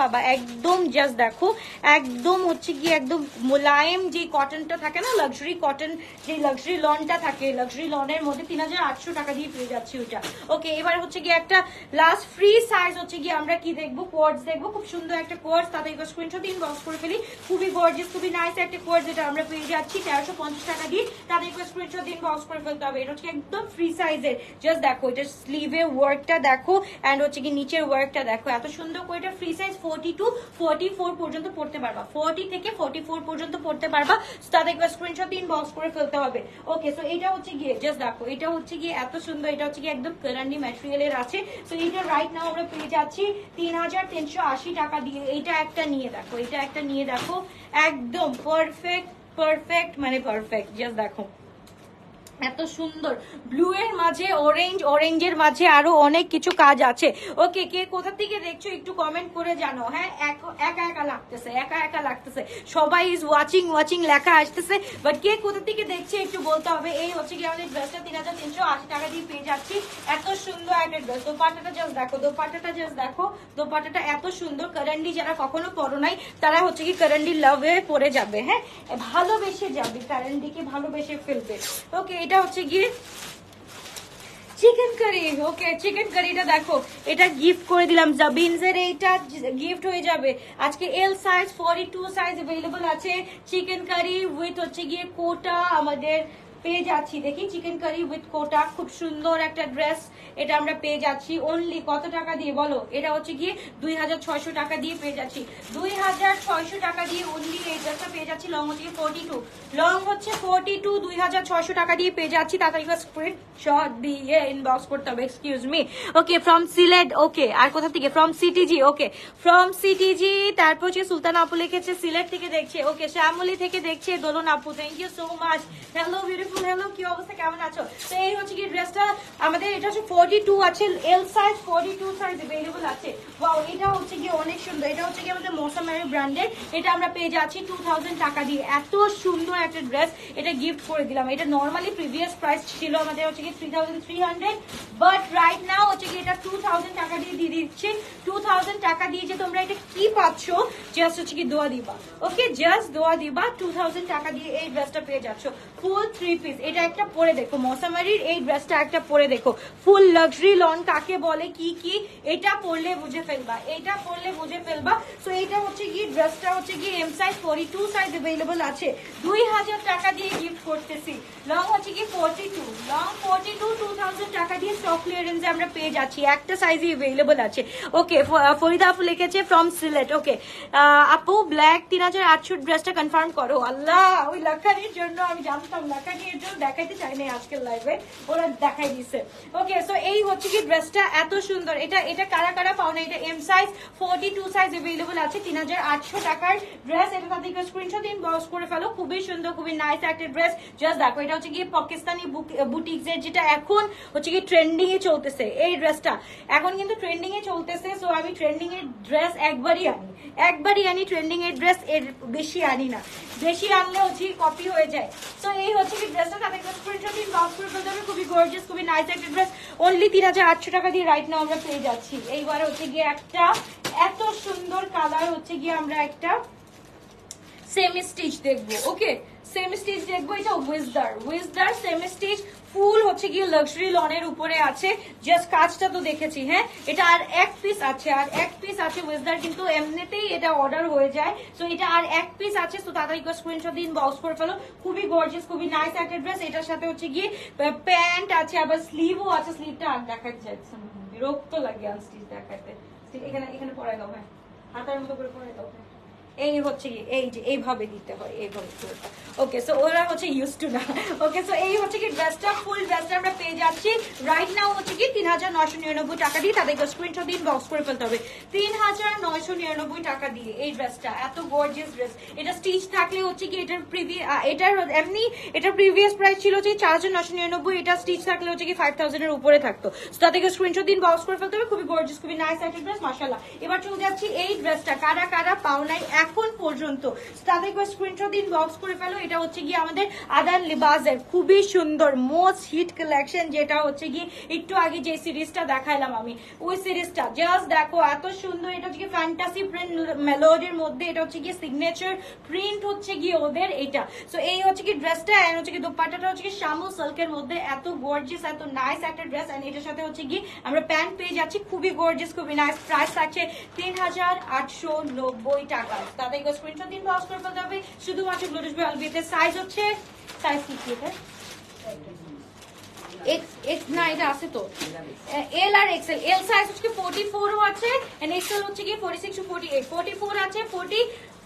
পাবা, একদম জাস্ট দেখো একদম হচ্ছে কি একদম মোলায়েম যে কটনটা থাকে না, লাক্সারি কটন, যে লাক্সারি লনটা থাকে, লাক্সারি লনের মধ্যে 3800 টাকা দিয়ে পেয়ে যাচ্ছি ওটা। ওকে এবার হচ্ছে কি একটা লাস্ট ফ্রি সাইজ হচ্ছে কি আমরা কি দেখবো, কোয়ার্ডস দেখবো, খুব সুন্দর একটা কোয়ার্ডস। তাদের স্ক্রিনশট দিন বক্স করে ফেলি, খুবই গর্জিয়াস, খুবই নাইস একটা কোয়ার্ডস, যেটা আমরা পেয়ে যাচ্ছি 1350 টাকা দিয়ে। তাদের স্ক্রিনশট দিন বক্স করে ফেলতে হবে। এটা হচ্ছে একদম ফ্রি সাইজের, জাস্ট দেখো এটা স্লিভের ওয়ার্কটা দেখো এন্ড হচ্ছে কি নিচের ওয়ার্কটা দেখো, এত সুন্দর করে। এটা ফ্রি সাইজ 40 to 44 পর্যন্ত পড়তে পারবা, 40 থেকে 44 পর্যন্ত পড়তে পারবা। তাদের স্ক্রিনশট দিন বক্স করে ফেলতে হবে। ওকে সো এটা হচ্ছে গিয়ে জাস্ট দেখো, এটা হচ্ছে গিয়ে এত সুন্দর, এটা হচ্ছে গিয়ে একদম কারান্ডি ম্যাটেরিয়ালের আছে। সো এটা রাইট নাও আমরা পেয়ে যাচ্ছি 3380 টাকা দিয়ে। এটা একটা নিয়ে দেখো একদম পারফেক্ট মানে পারফেক্ট, জাস্ট দেখো এত সুন্দর ব্লু এর মাঝে অরেঞ্জের মাঝে আরো অনেক কিছু কাজ আছে। ওকে কে কোথা থেকে দেখছো একটু কমেন্ট করে জানো। হ্যাঁ একা লাগতেছে, সবাই ইজ ওয়াচিং লেখা আসতেছে, বাট কে কোথা থেকে দেখছে একটু বলতে হবে। এই হচ্ছে কি আমাদের ড্রেসটা 3380 টাকা দিয়ে পেয়ে যাচ্ছি। এত সুন্দর একটা ড্রেস, দোপাট্টাটা জাস্ট দেখো, দোপাট্টাটা এত সুন্দর। কারান্ডি যারা কখনো পরো নাই তারা হচ্ছে কি কারান্ডি লাভে পড়ে যাবে, হ্যাঁ ভালোবেসে যাবে, কারান্ডিকে ভালোবেসে ফেলবে। ওকে এটা হচ্ছে গিয়ে চিকেন কারি। ওকে চিকেন কারিটা দেখো, এটা গিফট করে দিলাম জাবিনসের, এইটা গিফট হয়ে যাবে আজকে। এল সাইজ 42 সাইজ अवेलेबल আছে। চিকেন কারি উইথ হচ্ছে গিয়ে কোটা আমাদের পেয়ে যাচ্ছি। দেখি চিকেন কারি উইথ কোটা, খুব সুন্দর একটা ড্রেস। এটা আমরা পেয়ে যাচ্ছি অনলি কত টাকা দিয়ে বলো? এটা হচ্ছে গিয়ে 2600 টাকা দিয়ে পেয়ে যাচ্ছি। 2600 টাকা দিয়ে অনলি এই ড্রেসটা পেয়ে যাচ্ছি। লং হচ্ছে 42, লং হচ্ছে 42, 2600 টাকা দিয়ে পেয়ে যাচ্ছি। তাড়াতাড়ি স্ক্রিনশট দিয়ে ইনবক্স করতে হবে। Excuse me. Okay from Sylhet. Okay আর কোথা থেকে? From CTG. Okay from CTG. তারপর হচ্ছে সুলতান আপু লিখেছে সিলেট থেকে দেখছে। ওকে শ্যামলি থেকে দেখছে দোলন আপু, thank you so much. Hello beautiful, hello কি অবস্থা, কেমন আছো? তো এই হচ্ছে কি ড্রেসটা আমাদের, এটা হচ্ছে 42 আছে, এল সাইজ 42 সাইজ अवेलेबल আছে। ওয়াও এটা হচ্ছে কি অনেক সুন্দর। এটা হচ্ছে কি আমাদের মৌসামারি ব্র্যান্ডের, এটা আমরা পেয়ে যাচ্ছি 2000 টাকা দিয়ে। এত সুন্দর একটা ড্রেস, এটা গিফট করে দিলাম। এটা নরমালি প্রিভিয়াস প্রাইস ছিল আমাদের হচ্ছে কি 3300, বাট রাইট নাও হচ্ছে কি এটা 2000 টাকা দিয়ে দিয়ে দিচ্ছি। 2000 টাকা দিয়ে যে তোমরা এটা কি পাচ্ছ, জাস্ট হচ্ছে কি দোয়া দিবা। ওকে জাস্ট দোয়া দিবা, 2000 টাকা দিয়ে এই ড্রেসটা পেয়ে যাচ্ছ। ফুল 3 পিস, এটা একটা পরে দেখো, মৌসামারির এই ড্রেসটা একটা পরে দেখো। ফুল লাক্সারি লন কাকে বলে, কি এটা পরলে বুঝে ফেলবা, সো এটা হচ্ছে কি ড্রেসটা হচ্ছে কি এম সাইজ 42 সাইজ अवेलेबल আছে। 2000 টাকা দিয়ে গিফট করতেছি। লং হচ্ছে কি 42, লং 42, টাকা দিয়ে স্টক ক্লিয়ারেন্সে আমরা পেয়ে যাচ্ছি, একটা সাইজই অ্যাভেলেবল আছে। ওকে, ফরিদা আপু লিখেছে ফ্রম সিলেট। ওকে আপু ব্ল্যাক 3800 ড্রেসটা কনফার্ম করো। আল্লাহ, ওই লাখানির জন্য আমি জানতাম, লাখানির জন্য দেখাইতে চাই না আজকের লাইভে, ওরা দেখাই দিছে। ওকে, সো এই হচ্ছে কি ড্রেসটা এত সুন্দর, এটা কারা কারা পাও না, এটা এম সাইজ 42 সাইজ অ্যাভেলেবল আছে, 3800 টাকার ড্রেস। এটা তাদেরকে স্ক্রিনশট দিন, বক্স করে ফেলো, খুবই সুন্দর, খুবই নাইস একটা ড্রেস। জাস্ট দেখো, এটা হচ্ছে কি পাকিস্তানি বুটিক্স এর, যেটা এখন হচ্ছে কি ট্রেন্ডিং এ চলতেছে। এই ড্রেসটা এখন কিন্তু ট্রেন্ডিং এ চলতেছে, সো আমি ট্রেন্ডিং এর ড্রেস একবারই আনি, ট্রেন্ডিং এর ড্রেস এর বেশি আনি না, বেশি আনলে হচ্ছে কপি হয়ে যায়। সো এই হচ্ছে কি ড্রেসটা, তাদেরকে স্ক্রিনশট দিন, বক্স করে ফেলতে হবে, খুবই গর্জিয়াস, খুবই নাইস একটা ড্রেস। অনলি 3800 টাকা দিয়ে রাইট নাও আমরা পেয়ে যাচ্ছি। এইবার হচ্ছে গিয়ে একটা এত সুন্দর কালার হচ্ছে গিয়ে আমরা একটা সেমি স্টিচ দেখবো। ওকে, সেমি স্টিচ দেখবো, এটা উইজদার সেমি স্টিচ, ফুল হচ্ছে গিয়ে লাক্সারি লনের উপরে আছে। জাস্ট কাজটা তো দেখেছি, হ্যাঁ এটা আর এক পিস আছে, উইজদার কিন্তু এমনিতেই এটা অর্ডার হয়ে যায়। সো এটা আর এক পিস আছে, তো তাড়াতাড়ি করে স্ক্রিনশট দিন, বক্স করে ফেলো, খুবই গর্জিয়াস, খুবই নাইস একটা ড্রেস। এটার সাথে হচ্ছে গিয়ে প্যান্ট আছে, আবার স্লিভও আছে, স্লিভটা আর দেখাতে যাচ্ছে, বিরক্ত লাগে আনস্টিচ দেখাতে। এখানে পরে দাও, হ্যাঁ হাতার মতো করে পরে দাও। এই হচ্ছে এই যে এইভাবে দিতে হয়, এইভাবে। ওকে, সো ওরা হচ্ছে ইউজ টু না। ওকে, সো এই হচ্ছে কি ড্রেসটা, ফুল ড্রেসটা আমরা পেয়ে যাচ্ছি রাইট নাও হচ্ছে কি 3999 টাকা দিয়ে। তাদেরকে স্ক্রিনশট দিন, বক্স করে ফেলতে হবে 3999 টাকা দিয়ে। এই ড্রেসটা এত গর্জিয়াস ড্রেস, এটা স্টিচ থাকলে হচ্ছে কি এটার প্রিভিয়াস প্রাইস ছিল হচ্ছে 4999, এটা স্টিচ থাকলে হচ্ছে কি 5000 এর উপরে থাকতো। তাদেরকে স্ক্রিনশট দিন, বক্স করে ফেলতে হবে, খুবই গর্জিয়াস, খুবই নাইস একটা ড্রেস, মাশাআল্লাহ। এবার চলে যাচ্ছি এই ড্রেসটা, কারা কারা পাও নাই এখন পর্যন্ত, তাদেরকে স্ক্রিনশট দিন, বক্স করে ফেলো। এটা হচ্ছে গিয়ে আমাদের আদান লিবাসের খুবই সুন্দর মোস্ট হিট কালেকশন, যেটা হচ্ছে গিয়ে একটু আগে যে সিরিজটা দেখাইলাম আমি, ওই সিরিজটা জাস্ট দেখো এত সুন্দর। এটা হচ্ছে গিয়ে ফ্যান্টাসি প্রিন্ট মেলোডির মধ্যে, এটা হচ্ছে গিয়ে সিগনেচার প্রিন্ট হচ্ছে গিয়ে ওদের এটা। সো এই হচ্ছে কি ড্রেসটা, এন্ড হচ্ছে কি দোপাট্টাটা হচ্ছে কি শামু সিল্কের মধ্যে, এত গর্জিয়াস, এত নাইস একটা ড্রেস। এন্ড এটার সাথে হচ্ছে গিয়ে আমরা প্যান্ট পেয়ে যাচ্ছি, খুবই গর্জিয়াস, খুবই নাইস। প্রাইস থাকছে 3890 টাকা। তাদেরকে স্ক্রিনশট দিন, বক্স করে ফেলতে হবে, শুধুমাত্র গ্লোরিশ বাই আলবিতে। সাইজ হচ্ছে, সাইজ কি এটা এক্স না, এটা আছে তো এল আর এক্সেল। এল সাইজ হচ্ছে 44 ও আছে, এন্ড এক্সেল হচ্ছে কি 46 টু 48। 44 আছে,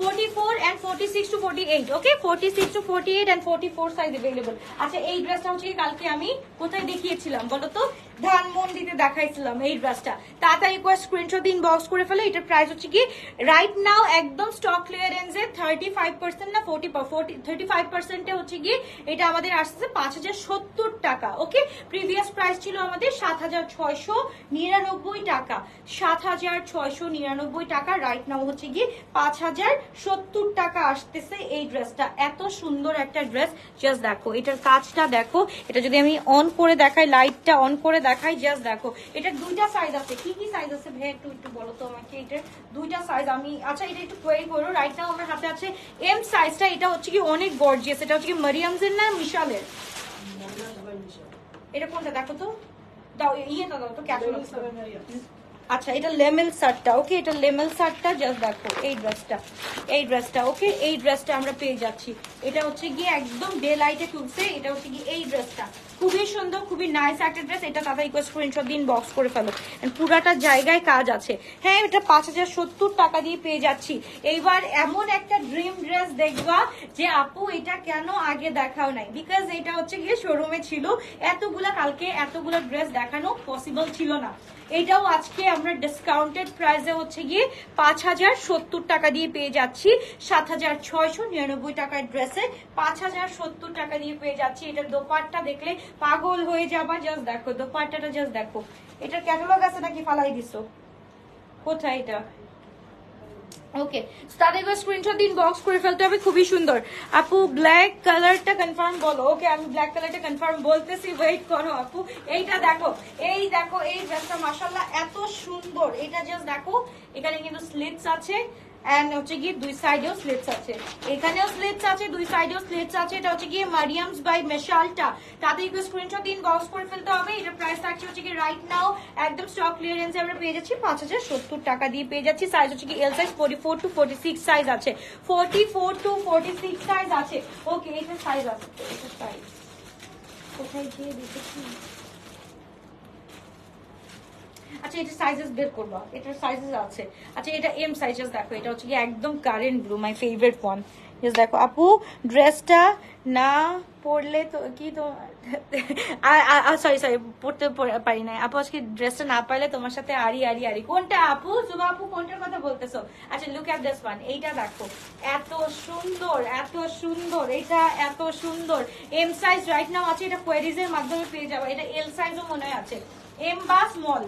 44 and 46 to 48। Okay, 46 to 48 and 44 size available. আচ্ছা, এই ড্রেসটা হচ্ছে কি কালকে আমি কোথায় দেখিয়েছিলাম বলো তো, ধানমন্ডিতে দেখাইছিলাম এই ড্রেসটা। তাড়াতাড়ি করে স্ক্রিনশট দিন, বক্স করে ফেলো। এটার প্রাইস হচ্ছে কি রাইট নাও একদম স্টক ক্লিয়ারেন্সে 35% না 35% এ হচ্ছে কি এটা আমাদের আসছে 5070 টাকা। ওকে, প্রিভিয়াস প্রাইস ছিল আমাদের 7699 টাকা, 7699 টাকা। রাইট নাও হচ্ছে কি 5070 টাকা আসতেছে এই ড্রেসটা। এত সুন্দর একটা ড্রেস, জাস্ট দেখো এটার কাজটা দেখো। এটা যদি আমি অন করে দেখাই, লাইটটা অন করে দেখাই, জাস্ট দেখো এটার দুইটা সাইজ আছে। কি কি সাইজ আছে ভাই একটু বলো তো আমাকে। এটার দুইটা সাইজ আমি, আচ্ছা এটা একটু কোয়েরি করো। রাইট নাও আমার হাতে আছে এম সাইজটা, এটা হচ্ছে কি অনেক গর্জিয়াস। এটা হচ্ছে কি মারিয়ামজের না মিশালের, এটা কোনটা দেখো তো, দাও ইয়েটা দাও তো ক্যাটালগ। আচ্ছা, এটা লেমেল শার্টটা। ওকে, এটা লেমেল শার্টটা, জাস্ট দেখো এই ড্রেসটা। ওকে, এই ড্রেসটা আমরা পেয়ে যাচ্ছি। এটা হচ্ছে গিয়ে একদম ডে লাইটে তুলছে। এটা হচ্ছে কি এই ড্রেসটা খুবই সুন্দর, খুবই নাইস একটা ড্রেস। এটা তাড়াতাড়ি করে স্ক্রিনশট দিন, বক্স করে ফেলো। পুরাটা জায়গায় কাজ আছে। হ্যাঁ, এটা 5070 টাকা দিয়ে পেয়ে যাচ্ছি। এইবার এমন একটা ড্রিম ড্রেস দেখবা যে আপু এটা কেন আগে দেখাও নাই, বিকজ এটা হচ্ছে গিয়ে শোরুমে ছিল। কালকে এতগুলা ড্রেস দেখানো পসিবল ছিল না। এটাও আজকে আমরা ডিসকাউন্টেড প্রাইসে হচ্ছে গিয়ে 5070 টাকা দিয়ে পেয়ে যাচ্ছি। 7699 টাকার ড্রেসে 5070 টাকা দিয়ে পেয়ে যাচ্ছি। এটার দোপাট্টা দেখলে পাগল হয়ে যাবা। জাস্ট দেখো দোপাট্টাটা, জাস্ট দেখো। এটার ক্যাটালগ আছে নাকি ফালাই দিছো, কোথায় এটা? ওকে, তাদের স্ক্রিনশট দিন, বক্স করে ফেলতে হবে। খুবই সুন্দর। আপু ব্ল্যাক কালারটা কনফার্ম বলো। ওকে, আমি ব্ল্যাক কালারটা কনফার্ম বলতেছি, ওয়েট করো আপু। এইটা দেখো, এই দেখো এই ড্রেসটা মাশাআল্লাহ এত সুন্দর। এটা জাস্ট দেখো, এখানে কিন্তু স্লিটস আছে, এন্ড হচ্ছে গিয়ে দুই সাইডেও স্লিটস আছে, এখানেও স্লিটস আছে, দুই সাইডেও স্লিটস আছে। এটা হচ্ছে গিয়ে মারিয়ামস বাই মেশালটা। তাদেরকে স্ক্রিনশট দিন, বক্স করে ফেলতে হবে। এটা প্রাইস থাকছে হচ্ছে কি রাইট নাও একদম স্টক ক্লিয়ারেন্সে আমরা পেয়ে যাচ্ছি 5070 টাকা দিয়ে পেয়ে যাচ্ছি। সাইজ হচ্ছে কি এল সাইজ 44 to 46 সাইজ আছে, 44 to 46 সাইজ আছে। ওকে, এটা সাইজ আছে, এটা সাইজ কোথায় গিয়ে দেখেছি, আচ্ছা এটা সাইজেস বের করবা, এটার সাইজেস আছে। আচ্ছা এটা এম সাইজেস দেখো, এটা হচ্ছে কি একদম current blue, my favourite one. দেখো আপু ড্রেসটা না পরলে তো কি তো সরি সরি পড়তে পারি না আপু, আজকে ড্রেসটা না পাইলে তোমার সাথে আরি আরি আরি। কোনটা আপু, জুবা আপু কোনটার কথা বলতেছো? আচ্ছা লুক এট দিস ওয়ান, এইটা দেখো এত সুন্দর এত সুন্দর, এটা এত সুন্দর। এম সাইজ রাইট নাও আছে, এটা কোয়ারিজ এর মাধ্যমে পেয়ে যাবে। এটা এল সাইজও মনে হয় আছে, এম বা স্মল।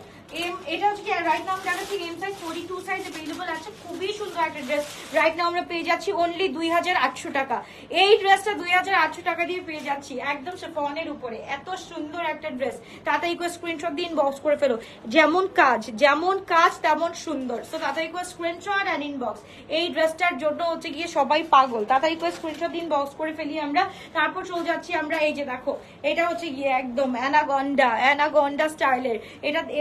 এটা হচ্ছে কি রাইট নাও আমরা ঠিক এম সাইজ 42 সাইজ अवेलेबल আছে। খুবই সুন্দর একটা ড্রেস রাইট নাও আমরা পেয়ে যাচ্ছি অনলি 2800 টাকা। এই ড্রেসটা 2800 টাকা দিয়ে পেয়ে যাচ্ছি একদম শিফনের উপরে। এত সুন্দর একটা ড্রেস, তাড়াতাড়ি করে স্ক্রিনশট দিয়ে ইনবক্স করে ফেলো। যেমন কাজ তেমন সুন্দর। সো তাড়াতাড়ি করে স্ক্রিনশট এন্ড ইনবক্স। এই ড্রেসটার জন্য হচ্ছে গিয়ে সবাই পাগল, তাড়াতাড়ি করে স্ক্রিনশট দিয়ে ইনবক্স করে ফেলি আমরা। তারপর চলে যাচ্ছি আমরা, এই যে দেখো এটা হচ্ছে গিয়ে একদম অ্যানাগন্ডা স্টাইলের।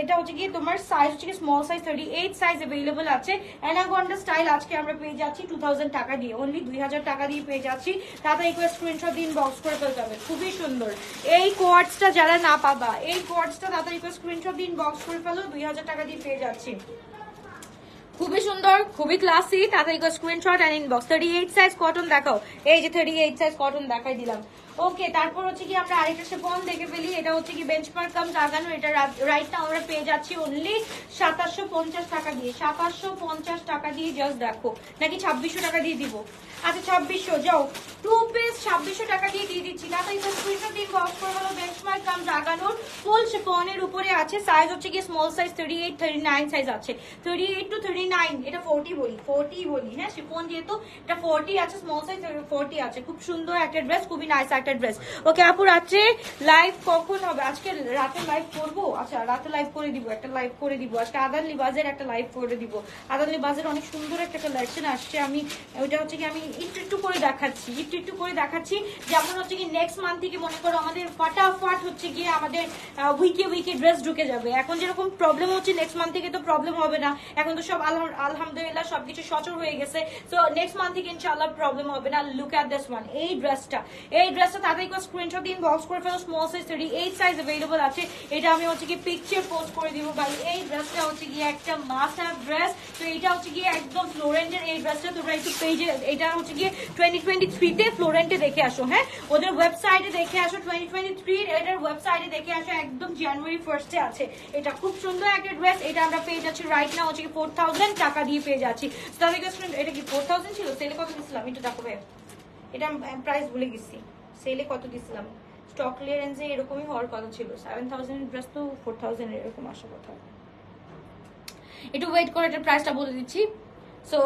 এটা হচ্ছে গিয়ে তোমার সাইজ হচ্ছে স্মল সাইজ 38 সাইজ अवेलेबल আছে। অ্যানাগন্ডা স্টাইল আজকে আমরা পেয়ে যাচ্ছি 2000 টাকা দিয়ে, অনলি 2000 টাকা দিয়ে পেয়ে যাচ্ছি। তাড়াতাড়ি করে স্ক্রিনশট দিয়ে ইনবক্স করে ফেলতে হবে। খুবই সুন্দর এই কোয়ার্ডসটা, যারা না পাবা এই কোয়ার্ডসটা তাড়াতাড়ি করে স্ক্রিনশট দিয়ে ইনবক্স করে ফেলো, 2000 টাকা দিয়ে পেয়ে যাচ্ছি। খুবই সুন্দর, খুবই ক্লাসি। তাড়াতাড়ি করে screenshot and inbox. 38 size cotton দেখাও, এই যে 38 সাইজ কটন দেখাই দিলাম। ওকে, তারপর হচ্ছে কি আমরা আরেকটা শিফন দেখে ফেলি। এটা হচ্ছে কি বেঞ্চমার্ক কাম লাগানো, এটা রাইট না আমরা পেয়ে যাচ্ছি অনলি 2750 টাকা দিয়ে। 2750 টাকা দিয়ে জাস্ট দেখো, নাকি 2600 টাকা দিয়ে দিব? আচ্ছা 2600 যাও, 2 পিস 2600 টাকা দিয়ে দিয়ে দিচ্ছি। তাড়াতাড়ি স্ক্রিনশট দিয়ে বক্স করে হলো বেঞ্চমার্ক কাম লাগানোর ফুল শিফনের উপরে আছে। সাইজ হচ্ছে কি স্মল সাইজ 38 39 সাইজ আছে, 38 টু 39। এটা 40 বলি হ্যাঁ, শিফন যেহেতু এটা 40 আছে, স্মল সাইজ 40 আছে। খুব সুন্দর একটা ড্রেস, খুবই নাইস একটা ড্রেস। ওকে আপু রাত্রে লাইভ কখন হবে? আজকে রাতে লাইভ করবো। আচ্ছা রাতে লাইভ করে দিব, একটা লাইভ করে দিব আজকে। আদান লিবাজের একটা লাইভ করে দিব। আদান লিবাজের অনেক সুন্দর একটা কালেকশন আসছে। আমি ওইটা হচ্ছে কি আমি একটু করে দেখাচ্ছি। যেমন হচ্ছে কি নেক্সট মান্থ থেকে মনে করো আমাদের ফাটাফাট হচ্ছে গিয়ে আমাদের উইকে ড্রেস ঢুকে যাবে। এখন যেরকম প্রবলেম হচ্ছে নেক্সট মান্থ থেকে তো প্রবলেম হবে না। এখন তো সব আলহামদুলিল্লাহ সবকিছু সচল হয়ে গেছে। তো নেক্সট মান্থ থেকে ইনশাআল্লাহ প্রবলেম হবে না। লুক এট দিস ওয়ান, এই ড্রেসটা তাড়াতাড়ি করে স্ক্রিনশট দিয়ে ইনবক্স করে ফেলো। স্মল সাইজ 38 সাইজ अवेलेबल আছে। এটা আমি হচ্ছে কি পিকচার পোস্ট করে দিব ভাই। এই ড্রেসটা হচ্ছে গিয়ে একটা মাস্ট হ্যাভ ড্রেস। তো এটা হচ্ছে গিয়ে একদম ফ্লোরেন্টের এই ড্রেসটা তোমরা একটু পেজে, এটা হচ্ছে গিয়ে 2023 তে ফ্লোরেন্টে দেখে আসো। হ্যাঁ ওদের ওয়েবসাইটে দেখে আসো, 2023 এটার ওয়েবসাইটে দেখে আসো, একদম জানুয়ারি 1st এ আছে। এটা খুব সুন্দর একটা ড্রেস। এটা আমরা পেয়ে যাচ্ছি রাইট নাও হচ্ছে 4000 টাকা দিয়ে পেয়ে যাচ্ছি। এটা কি 4000 ছিল? সেলে কত দিছিলাম এটা দেখো ভাই, এটা প্রাইস ভুলে গেছি। সেলে কত দিছিলাম? স্টক ক্লিয়ারেন্সে এরকমই হওয়ার কথা ছিল। 7000 ড্রেস তো 4000 এরকম আসার কথা। একটু ওয়েট করে এটার প্রাইসটা বলে দিচ্ছি। সো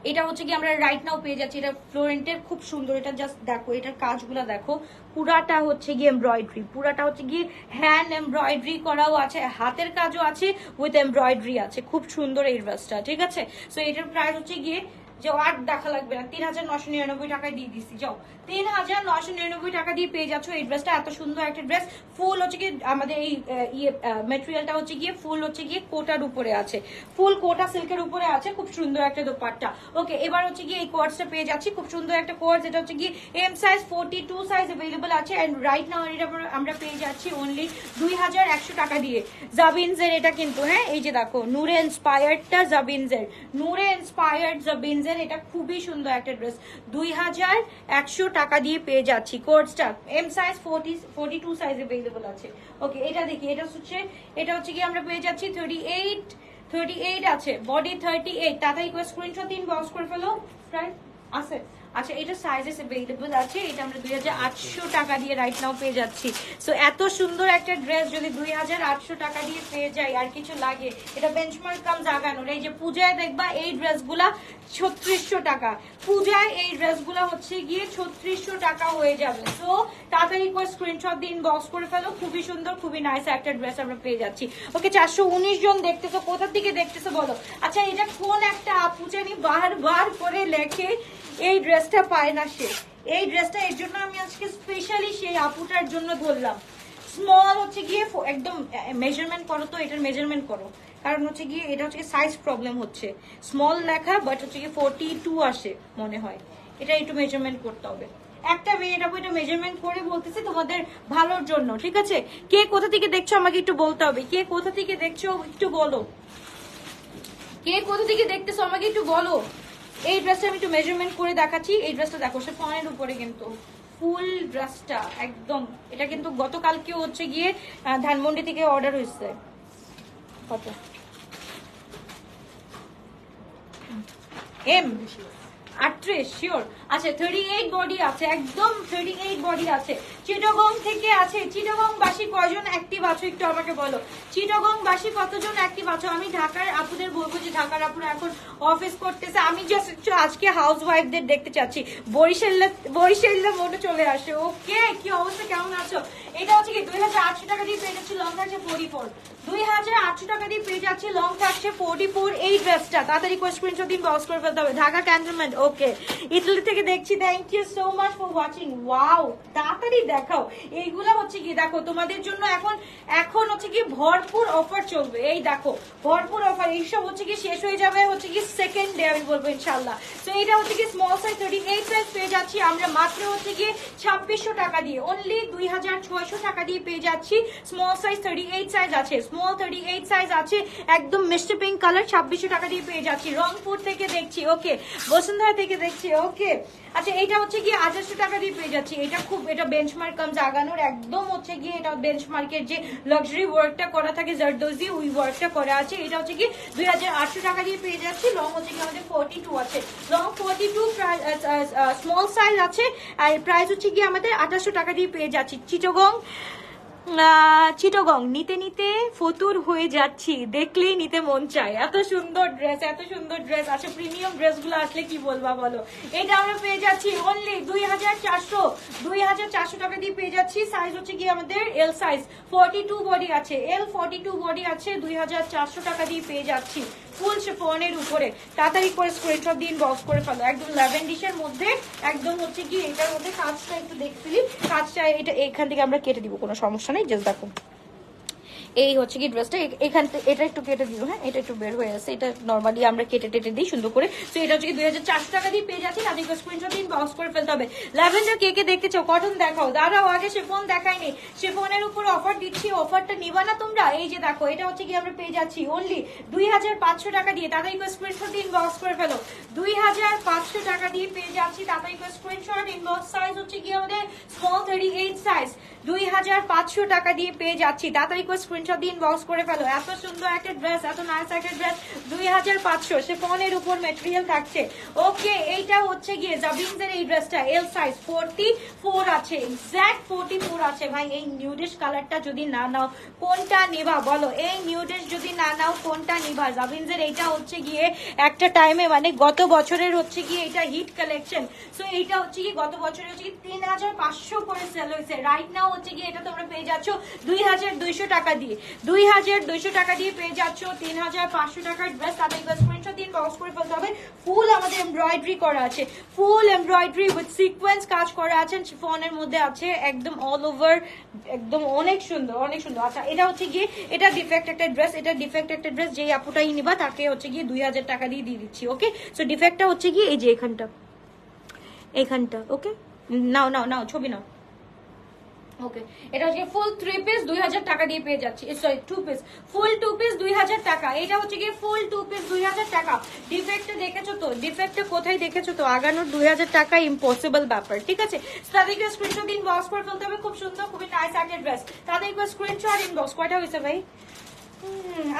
এটা হচ্ছে কি আমরা রাইট নাও পেয়ে যাচ্ছি। এটা ফ্লোরেন্টের, খুব সুন্দর। এটা জাস্ট দেখো, এটার কাজগুলো দেখো, পুরাটা হচ্ছে গিয়ে এমব্রয়ডারি, পুরাটা হচ্ছে গিয়ে হ্যান্ড এমব্রয়ডারি করাও আছে, হাতের কাজও আছে, উইথ এমব্রয়ডারি আছে। খুব সুন্দর এই ড্রেসটা, ঠিক আছে। সো এটার প্রাইস হচ্ছে গিয়ে যে আর দেখা লাগবে না, 3999 টাকায় দিয়ে দিচ্ছি। যাও 3999 টাকা দিয়ে পেয়ে যাচ্ছ এই ড্রেসটা। এত সুন্দর একটা ড্রেস। ফুল হচ্ছে গিয়ে আমাদের এই মেটেরিয়ালটা হচ্ছে গিয়ে ফুল হচ্ছে গিয়ে কোটার উপরে আছে, ফুল কোটা সিল্কের উপরে আছে। খুব সুন্দর একটা দোপাট্টা। ওকে, এবার হচ্ছে গিয়ে এই কোয়ার্সটা পেয়ে যাচ্ছি। খুব সুন্দর একটা কোয়ার্স। এটা হচ্ছে গিয়ে এম সাইজ 42 সাইজ अवेलेबल আছে। এন্ড রাইট নাও এটা আমরা পেয়ে যাচ্ছি অনলি 2100 টাকা দিয়ে। জাবিনজের এটা কিন্তু, হ্যাঁ এই যে দেখো নূরে ইন্সপায়ার্ডটা জাবিনজের, নূরে ইন্সপায়ার্ড জাবিনজের। এটা খুবই সুন্দর একটা ড্রেস। 2100 টাকা দিয়ে পেয়ে যাচ্ছি। কোর্সটা এম সাইজ 42 সাইজ अवेलेबल আছে। ওকে, এটা দেখি, এটা হচ্ছে কি আমরা পেয়ে যাচ্ছি 38 আছে, বডি 38। তাড়াতাড়ি করে স্ক্রিনশট দিন, বক্স করে ফেলো। প্রাইস আছে। আচ্ছা এটা সাইজেস अवेलेबल আছে। এটা আমরা 2800 টাকা দিয়ে রাইট নাও পেয়ে যাচ্ছি। সো এত সুন্দর একটা ড্রেস যদি 2800 টাকা দিয়ে পেয়ে যাই, আর কিছু লাগে? এটা বেঞ্চমার্ক কাম জাগানোর। এই যে পূজায় দেখবা এই ড্রেসগুলা 3600 টাকা, পূজায় এই ড্রেসগুলা হচ্ছে গিয়ে 3600 টাকা হয়ে যাবে। সো তাড়াতাড়ি করে স্ক্রিনশট দিন, বক্স করে ফেলো। খুবই সুন্দর, খুবই নাইস একটা ড্রেস আমরা পেয়ে যাচ্ছি। ওকে, 419 জন দেখতেছো, কোথার দিকে দেখতেছো বলো? আচ্ছা এটা কোন একটা আপু জানি বারবার করে লেখে এই ড্রেসটা পায় না সে। এই ড্রেসটা এর জন্য আমি আজকে স্পেশালি সেই আপুটার জন্য ধরলাম। স্মল হচ্ছে গিয়ে একদম মেজারমেন্ট করো, তো এটার মেজারমেন্ট করো, কারণ হচ্ছে গিয়ে এটা হচ্ছে সাইজ প্রবলেম হচ্ছে। স্মল লেখা বাট হচ্ছে গিয়ে 42 আসে মনে হয়, এটা একটু মেজারমেন্ট করতে হবে। একটা মেয়ে এটা মেজারমেন্ট করে বলতেছি তোমাদের ভালোর জন্য, ঠিক আছে? কে কোথা থেকে দেখছো আমাকে একটু বলতে হবে, কে কোথা থেকে দেখছো একটু বলো, কে কোথা থেকে দেখতেছো আমাকে একটু বলো। এই ড্রেসটা আমি একটু মেজারমেন্ট করে দেখাচ্ছি। এই ড্রেসটা দেখো, সে ফনের উপরে কিন্তু ফুল ড্রেসটা একদম, এটা কিন্তু গতকালকেও হচ্ছে গিয়ে ধানমন্ডি থেকে অর্ডার হয়েছে। কত এম 38 শিওর। আচ্ছা 38 বডি আছে, একদম 38 বডি আছে। চিটাগং থেকে আছে, চিটাগং বাসী কয়জন অ্যাক্টিভ আছো একটু আমাকে বলো। চিটাগং বাসী কতজন অ্যাক্টিভ আছো? আমি ঢাকার আপুদের বলবো যে ঢাকার আপুরা এখন অফিস করতেছে, আমি জাস্ট একটু আজকে হাউস ওয়াইফদের দেখতে চাচ্ছি। বরিশাল্লা মনে চলে আসে। ওকে, কি অবস্থা, কেমন আছো? এটা হচ্ছে কি 2800 টাকা দিয়ে পেয়ে যাচ্ছি, লং থাকছে 44। 2800 টাকা দিয়ে পেয়ে যাচ্ছি, লং থাকছে 44। এই ড্রেসটা তাড়াতাড়ি করে স্ক্রিনশট দিন, বক্স করে ফেলতে হবে। ঢাকা ক্যান্টনমেন্ট, ওকে, ইতালি থেকে দেখছি। Thank you so much for watching. Wow, তাড়াতাড়ি দেখাও। এইগুলা হচ্ছে কি দেখো তোমাদের জন্য এখন হচ্ছে কি ভরপুর অফার চলবে। এই দেখো ভরপুর অফার, এইসব হচ্ছে কি শেষ হয়ে যাবে হচ্ছে কি সেকেন্ড ডে আমি বলবো ইনশাল্লাহ। তো এটা হচ্ছে কি স্মল সাইজ 38 সাইজ পেয়ে যাচ্ছি আমরা মাত্র হচ্ছে কি 2600 টাকা দিয়ে, অনলি 2600 টাকা দিয়ে পেয়ে যাচ্ছি। স্মল সাইজ 38 সাইজ আছে, স্মল 38 সাইজ আছে, একদম মিষ্টি পিঙ্ক কালার, 2600 টাকা দিয়ে পেয়ে যাচ্ছি। রংপুর থেকে দেখছি, ওকে, বসুন্ধরা থেকে দেখছি, ওকে। আচ্ছা এটা হচ্ছে কি 2800 টাকা দিয়ে পেয়ে যাচ্ছি। এটা বেঞ্চমার্ক কাম জাগানোর, একদম হচ্ছে গিয়ে এটা বেঞ্চমার্কের যে লাক্সারি ওয়ার্কটা করা থাকে জারদোজি, ওই ওয়ার্কটা করা আছে। এটা হচ্ছে কি 2800 টাকা দিয়ে পেয়ে যাচ্ছি। লং হচ্ছে কি আমাদের 42 আছে, লং 42, স্মল সাইজ আছে। আর প্রাইস হচ্ছে কি আমাদের 2800 টাকা দিয়ে পেয়ে যাচ্ছি। চিটাগং নিতে নিতে ফতুর হয়ে যাচ্ছি, দেখলেই নিতে মন চায়। এত সুন্দর ড্রেস, এত সুন্দর ড্রেস। আচ্ছা প্রিমিয়াম ড্রেসগুলো আসলে কি বলবা বলো। এটা আমরা পেয়ে যাচ্ছি অনলি 2400 টাকা দিয়ে পেয়ে যাচ্ছি। সাইজ হচ্ছে কি আমাদের এল সাইজ, 42 বডি আছে, এল 42 বডি আছে, 2400 টাকা দিয়ে পেয়ে যাচ্ছি। ফুল শিফনের উপরে তাড়াতাড়ি করে স্ক্রিনশট দিন, বক্স করে ফেলো। একদম ল্যাভেন্ডিশের মধ্যে, একদম হচ্ছে কি এটার মধ্যে কাজটা একটু দেখছিলি, কাজটা এটা এখান থেকে আমরা কেটে দিব, কোনো সমস্যা নেই। জাস্ট দেখো এই হচ্ছে কি ড্রেসটা, এখান থেকে এটা একটু কেটে দিও, হ্যাঁ এটা একটু বের হয়ে আছে, এটা নর্মালি আমরা কেটে টেটে দিই সুন্দর করে। তো এটা হচ্ছে কি 2400 টাকা দিয়ে পেয়ে যাচ্ছি। তাদেরকে স্ক্রিনশট দিন, বক্স করে ফেলতে হবে। ল্যাভেন্ডার কে কে দেখতে চাও, কটন দেখাও, দাঁড়াও আগে শিফন দেখাইনি। শিফনের উপর অফার দিচ্ছি, অফারটা নিবা না তোমরা? এই যে দেখো এটা হচ্ছে কি আমরা পেয়ে যাচ্ছি অনলি 2500 টাকা দিয়ে। তাদেরকে স্ক্রিনশট দিন, বক্স করে ফেলো। 2500 টাকা দিয়ে পেয়ে যাচ্ছি, তাদেরকে স্ক্রিনশট ইনবক্স। সাইজ হচ্ছে কি আমাদের স্মল 38 সাইজ, 2500 টাকা দিয়ে পেয়ে যাচ্ছি। তাড়াতাড়ি করে স্ক্রিনশট দিন, বক্স করে ফেলো। এত সুন্দর একটা ড্রেস, এত নাইস একটা ড্রেস, 2500 শিফনের উপর ম্যাটেরিয়াল থাকছে। ওকে, এইটা হচ্ছে গিয়ে জাবিনসের এই ড্রেসটা এল সাইজ 44 আছে, এক্স্যাক্ট 44 আছে। ভাই এই নিউডিশ কালারটা যদি না নাও কোনটা নিবা বলো, এই নিউডিশ যদি না নাও কোনটা নিবা? জাবিনসের এইটা হচ্ছে গিয়ে একটা টাইমে মানে গত বছরের হচ্ছে গিয়ে এটা হিট কালেকশন। সো এইটা হচ্ছে কি গত বছরে হচ্ছে কি 3500 করে সেল হয়েছে। রাইট নাও হচ্ছে কি এটা তোমরা পেয়ে যাচ্ছ 2200 টাকা দিয়ে, 2200 টাকা দিয়ে পেয়ে যাচ্ছ 3500 টাকার ড্রেস। তাদের স্ক্রিনশট দিন, বক্স করে ফেলতে হবে। ফুল আমাদের এমব্রয়ডারি করা আছে, ফুল এমব্রয়ডারি উইথ সিকোয়েন্স কাজ করা আছে, শিফনের মধ্যে আছে, একদম অল ওভার, একদম অনেক সুন্দর, অনেক সুন্দর। আচ্ছা এটা হচ্ছে গিয়ে এটা ডিফেক্ট একটা ড্রেস, এটা ডিফেক্ট একটা ড্রেস, যেই আপুটাই নিবা তাকে হচ্ছে গিয়ে 2000 টাকা দিয়ে দিচ্ছি। ওকে, সো ডিফেক্টটা হচ্ছে গিয়ে এই যে এখানটা। ওকে, নাও ছবি নাও। ওকে, এটা হচ্ছে ফুল 3 পিস 2000 টাকা দিয়ে পেয়ে যাচ্ছি। সরি 2 পিস, ফুল 2 পিস 2000 টাকা। এটা হচ্ছে কি ফুল 2 পিস 2000 টাকা। ডিফেক্টে দেখেছো তো, ডিফেক্টে কোথায় দেখেছো তো, আগানোর 2000 টাকা ইম্পসিবল ব্যাপার, ঠিক আছে? তাদেরকে স্ক্রিনশট দিন, বক্স করে ফেলতে হবে। খুব সুন্দর, খুবই নাইস একটা ড্রেস। তাদেরকে স্ক্রিনশট ইনবক্স। কয়টা হয়েছে ভাই?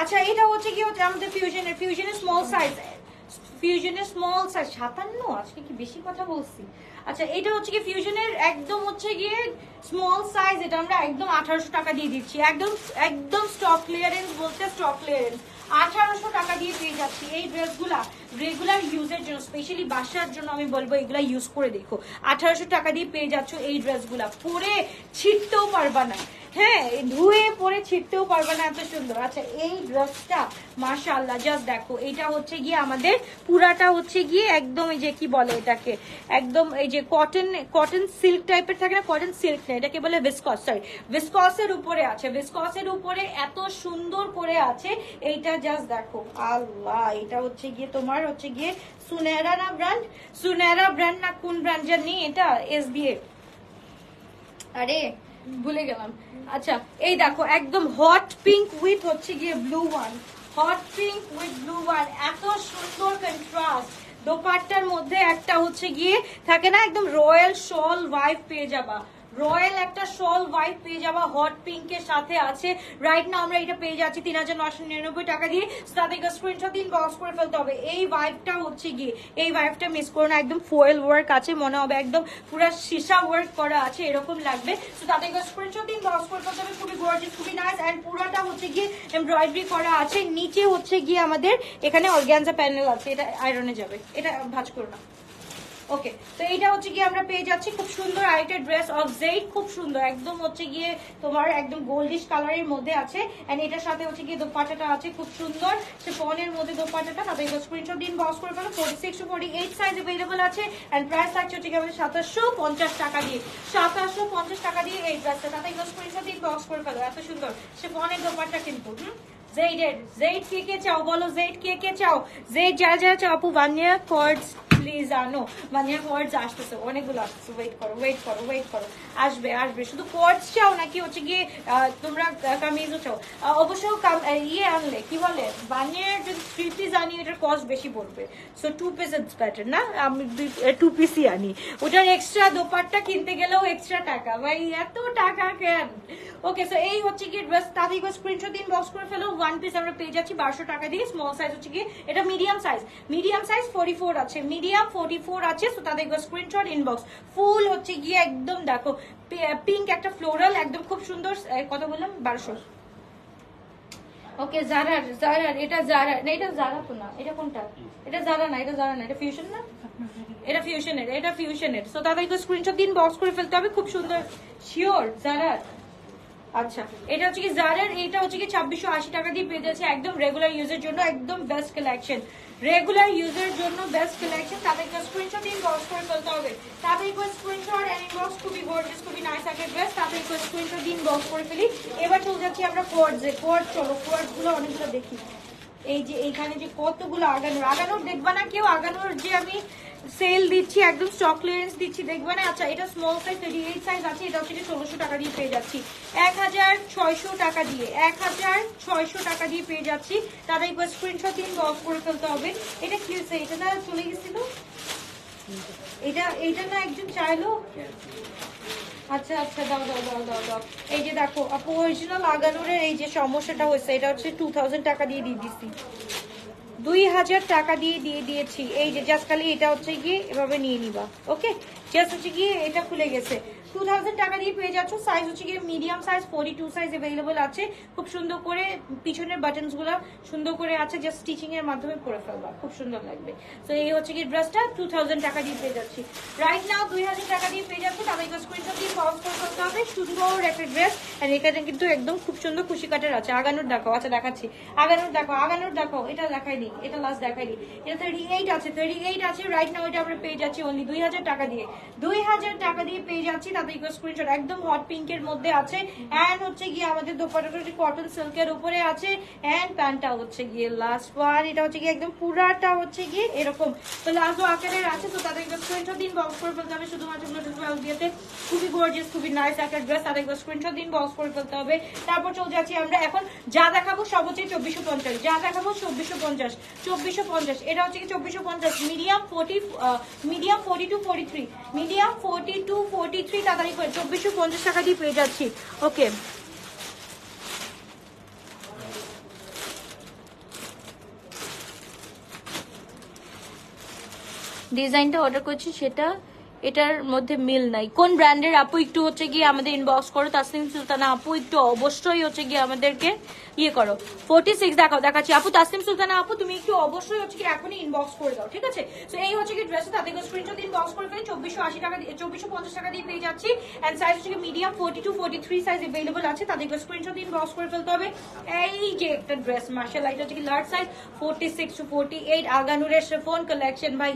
আচ্ছা এটা হচ্ছে কি আমাদের ফিউশনের স্মল সাইজ, ফিউশনের স্মল সাইজ 57। আজকে কি বেশি কথা বলছি? আচ্ছা এটা হচ্ছে কি ফিউশনের একদম হচ্ছে গিয়ে স্মল সাইজ, এটা আমরা একদম 1800 টাকা দিয়ে দিচ্ছি। একদম স্টক ক্লিয়ারেন্স, বলতে স্টক ক্লিয়ারেন্স 1800 টাকা দিয়ে পেয়ে যাচ্ছি। এই ড্রেসগুলা রেগুলার ইউজের জন্য, স্পেশালি বাসার জন্য আমি বলবো এগুলা ইউজ করে দেখো। 1800 টাকা দিয়ে পেয়ে যাচ্ছ এই ড্রেসগুলা, পরে ছিটতেও পারবা না, হ্যাঁ ধুয়ে পরে ছিটতেও পারবে না, এত সুন্দর। আচ্ছা এই ড্রেসটা মাশাআল্লাহ, জাস্ট দেখো এটা হচ্ছে গিয়ে আমাদের পুরাটা হচ্ছে গিয়ে একদম এই যে কি বলে এটাকে, একদম এই যে কটন সিল্ক টাইপের থাকে না, কটন সিল্ক না, এটাকে বলে ভিসকস, সরি ভিসকসের উপরে আছে, ভিসকসের উপরে এত সুন্দর করে আছে। এইটা জাস্ট দেখো আল্লাহ, এটা হচ্ছে গিয়ে তোমার হচ্ছে গিয়ে সুনেরা না ব্র্যান্ড, সুনেরা ব্র্যান্ড না কোন ব্র্যান্ড জানি, এটা এসবিএ, আরে ভুলে গেলাম। আচ্ছা এই দেখো একদম হট পিঙ্ক উইথ হচ্ছে গিয়ে blue one, hot pink with blue one, এত সুন্দর কন্ট্রাস্ট। দোপাট্টার মধ্যে একটা হচ্ছে গিয়ে থাকে না একদম রয়্যাল শল ভাইব পেয়ে যাবা, রয়্যাল একটা শল ওয়াইপ পেয়ে যাওয়া হট পিঙ্কের সাথে আছে। রাইট না আমরা এটা পেয়ে যাচ্ছি 3999 টাকা দিয়ে। তাদের স্ক্রিনশট দিন, বক্স করে ফেলতে হবে। এই ওয়াইপটা হচ্ছে গিয়ে, এই ওয়াইপটা মিস করো না, একদম ফয়েল ওয়ার্ক আছে, মনে হবে একদম পুরো সীসা ওয়ার্ক করা আছে এরকম লাগবে। তো তাদের স্ক্রিনশট দিন, বক্স করে ফেলতে হবে। খুবই গর্জিয়াস, খুবই নাইস, এন্ড পুরোটা হচ্ছে গিয়ে এমব্রয়ডারি করা আছে। নিচে হচ্ছে গিয়ে আমাদের এখানে অর্গানজা প্যানেল আছে, এটা আয়রনে যাবে, এটা ভাঁজ করো না। ওকে, তো এইটা হচ্ছে গিয়ে আমরা পেয়ে যাচ্ছি খুব সুন্দর আরেকটা ড্রেস অফ জেড, খুব সুন্দর একদম হচ্ছে গিয়ে তোমার একদম গোল্ডিশ কালারের মধ্যে আছে। এন্ড এটার সাথে হচ্ছে গিয়ে দোপাট্টাটা আছে খুব সুন্দর শিফনের মধ্যে দোপাট্টাটা। তাদের স্ক্রিনশট দিন, বক্স করে ফেলো। 46 to 48 সাইজ अवेलेबल আছে। এন্ড প্রাইস থাকছে হচ্ছে গিয়ে 2750 টাকা দিয়ে, 2750 টাকা দিয়ে এই ড্রেসটা। তাদের স্ক্রিনশট দিন, বক্স করে ফেলো। এত সুন্দর শিফনের দোপাট্টা কিন্তু জেড কে কে চাও বলো, জেড কে কে চাও, জেড যারা যারা চাও আপু। ভানিয়া কর্ডস প্লিজ আনো, ভানিয়া কর্ডস আসতেছে, অনেকগুলো আসতেছে, ওয়েট করো ওয়েট করো ওয়েট করো, আসবে আসবে। শুধু কর্ডস চাও নাকি হচ্ছে গিয়ে তোমরা কামিজও চাও? অবশ্য ইয়ে আনলে কি বলে, ভানিয়ার যদি 3 পিস আনি এটার কস্ট বেশি পড়বে, সো 2 পিস ইটস বেটার না, আমি 2 পিসই আনি। ওটার এক্সট্রা দোপাট্টা কিনতে গেলেও এক্সট্রা টাকা, ভাই এত টাকা কেন? ওকে, সো এই হচ্ছে গিয়ে ড্রেস। তাদের স্ক্রিনশট দিন, বক্স করে ফেলো। 1 পিস আমরা পেয়ে যাচ্ছি 1200 টাকা দিয়ে। স্মল সাইজ হচ্ছে গিয়ে এটা মিডিয়াম সাইজ, মিডিয়াম সাইজ 44 আছে, মিডিয়াম 44 আছে। সো তাদের স্ক্রিনশট ইনবক্স। ফুল হচ্ছে গিয়ে একদম দেখো পিঙ্ক একটা ফ্লোরাল, একদম খুব সুন্দর। কত বললাম? 1200। ওকে, জারার জারার, এটা জারা না, এটা জারা তো না, এটা কোনটা? এটা জারা না, এটা জারা না, এটা ফিউশন না, এটা ফিউশনের, এটা ফিউশনের। সো তাদের স্ক্রিনশট দিন, বক্স করে ফেলতে হবে। খুব সুন্দর, শিওর জারার। আচ্ছা, এটা হচ্ছে কি জারার, এটা হচ্ছে কি 2680 টাকা দিয়ে পেয়ে যাচ্ছে। একদম রেগুলার ইউজের জন্য একদম বেস্ট কালেকশন, রেগুলার ইউজের জন্য বেস্ট কালেকশন। তাদের স্ক্রিনশট দিন, বক্স করে ফেলতে হবে। তাদের স্ক্রিনশট এন্ড ইনবক্স। খুবই গর্জিয়াস, খুবই নাইস একটা ড্রেস। তাদের স্ক্রিনশট দিন, বক্স করে ফেলি। এবার চলে যাচ্ছি আমরা কোয়ার্ডসে। কোয়ার্ড চলো, কোয়ার্ড গুলো অনেকগুলো দেখি। এই যে এইখানে যে কতগুলো আগানোর, আগানোর দেখবা না কেউ? আগানোর যে আমি সেল দিচ্ছি, একদম স্টক ক্লিয়ারেন্স দিচ্ছি, দেখবে না? আচ্ছা, এটা স্মল সাইজ 38 সাইজ আছে। এটা হচ্ছে 1600 টাকা দিয়ে পেয়ে যাচ্ছি, 1600 টাকা দিয়ে, 1600 টাকা দিয়ে পেয়ে যাচ্ছি। তাদের একবার স্ক্রিনশট দিন, বক্স করে ফেলতে হবে। এটা কি হচ্ছে? এটা না চলে গেছিল, এটা না একজন চাইলো। আচ্ছা আচ্ছা, দাও দাও দাও দাও দাও। এই যে দেখো আপু, অরিজিনাল আগানোর এই যে সমস্যাটা হয়েছে, এটা হচ্ছে 2000 টাকা দিয়ে দিয়ে দিচ্ছি, 2000 টাকা দিয়ে দিয়েছি। এই যে জাস্ট খালি এটা হচ্ছে গিয়ে এভাবে নিয়ে নিবা। ওকে, জাস্ট হচ্ছে গিয়ে এটা খুলে গেছে। 2000 টাকা দিয়ে পেয়ে যাচ্ছ। সাইজ হচ্ছে গিয়ে মিডিয়াম সাইজ 42 সাইজ अवेलेबल আছে। খুব সুন্দর করে পিছনের বাটনস গুলো সুন্দর করে আছে, জাস্ট স্টিচিং এর মাধ্যমে পরে ফেলবা, খুব সুন্দর লাগবে। তো এই হচ্ছে কি ড্রেসটা 2000 টাকা দিয়ে পেয়ে যাচ্ছি। রাইট নাও 2000 টাকা দিয়ে পেয়ে যাচ্ছ। তাদের স্ক্রিনশট দিয়ে পজ করে ফেলতে হবে। সুন্দর একটা ড্রেস, আর এখানে কিন্তু একদম খুব সুন্দর খুশি কাটার আছে। আগানোর দেখো, আচ্ছা দেখাচ্ছি, আগানোর দেখো, আগানোর দেখো, এটা দেখাই দিই, এটা লাস্ট দেখাই দিই। এটা 38 আছে, 38 আছে। রাইট নাও এটা আমরা পেয়ে যাচ্ছি অনলি 2000 টাকা দিয়ে, 2000 টাকা দিয়ে পেয়ে যাচ্ছি। তাদের স্ক্রিনশট একদম হট পিঙ্কের মধ্যে আছে। এন্ড হচ্ছে গিয়ে আমাদের দোপাট্টাটা কটন সিল্কের উপরে আছে। এন্ড প্যান্টটা হচ্ছে গিয়ে লাস্ট ওয়ান, এটা হচ্ছে গিয়ে একদম পুরাটা হচ্ছে গিয়ে এরকম প্লাজো আকারের আছে। তো তাদের স্ক্রিনশট দিন, বক্স করে ফেলতে হবে। শুধুমাত্র দিয়েতে খুবই গর্জিয়াস, খুবই নাইস একটা ড্রেস। তাদের স্ক্রিনশট দিন, বক্স করে ফেলতে হবে। তারপর চলে যাচ্ছি আমরা এখন যা দেখাবো সব হচ্ছে 2450, যা দেখাবো 2450, 2450। এটা হচ্ছে কি 2450, মিডিয়াম 40, মিডিয়াম 42 43, মিডিয়াম 42 43 তাড়াতাড়ি করে 2450 টাকা দিয়ে পেয়ে যাচ্ছি। ওকে, ডিজাইনটা অর্ডার করছি সেটা এটার মধ্যে মিল নাই। কোন ব্র্যান্ডের আপু একটু হচ্ছে গিয়ে আমাদের ইনবক্স করো। তাসনিম সুলতানা আপু একটু অবশ্যই হচ্ছে গিয়ে আমাদেরকে ইয়ে করো। 46 দেখাও, দেখাচ্ছি আপু। তাসনিম সুলতানা আপু তুমি একটু অবশ্যই হচ্ছে কি এখনই ইনবক্স করে দাও, ঠিক আছে? তো এই হচ্ছে কি ড্রেস, তাদের স্ক্রিনশট ইনবক্স করে ফেলে। 2480 টাকা দিয়ে, 2450 টাকা দিয়ে পেয়ে যাচ্ছি। এন্ড সাইজ হচ্ছে মিডিয়াম 42 43 সাইজ अवेलेबल আছে। তাদের স্ক্রিনশট ইনবক্স করে ফেলতে হবে। এই যে একটা ড্রেস, মাশাআল্লাহ, এটা হচ্ছে কি লার্জ সাইজ 46 to 48 আগানুরের শিফন কালেকশন। ভাই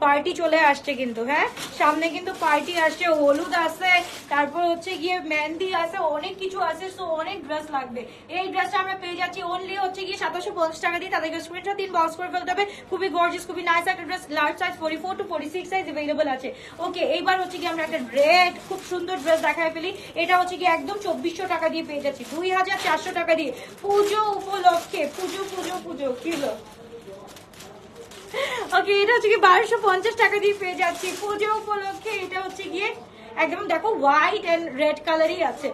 পার্টি চলে আসছে কিন্তু, হ্যাঁ সামনে সামনে কিন্তু পার্টি আসছে, হলুদ আছে, তারপর হচ্ছে গিয়ে মেহেন্দি আছে, অনেক কিছু আছে। সো অনেক ড্রেস লাগবে। এই ড্রেসটা আমরা পেয়ে যাচ্ছি অনলি হচ্ছে গিয়ে 2750 টাকা দিয়ে। তাদেরকে স্ক্রিনশট দিন, বক্স করে ফেলতে হবে। খুবই গর্জিয়াস, খুবই নাইস একটা dress. Large size 44 to 46 size available আছে। ওকে, এইবার হচ্ছে কি আমরা একটা রেড খুব সুন্দর ড্রেস দেখায় ফেলি। এটা হচ্ছে কি একদম 2400 টাকা দিয়ে পেয়ে যাচ্ছি, 2400 টাকা দিয়ে পুজো উপলক্ষে। পুজো পুজো পুজো কি হলো? ওকে, এটা হচ্ছে কি 1250 টাকা দিয়ে পেয়ে যাচ্ছি পুজো উপলক্ষে। এটা হচ্ছে গিয়ে একদম দেখো হোয়াইট এন্ড রেড কালারই আছে।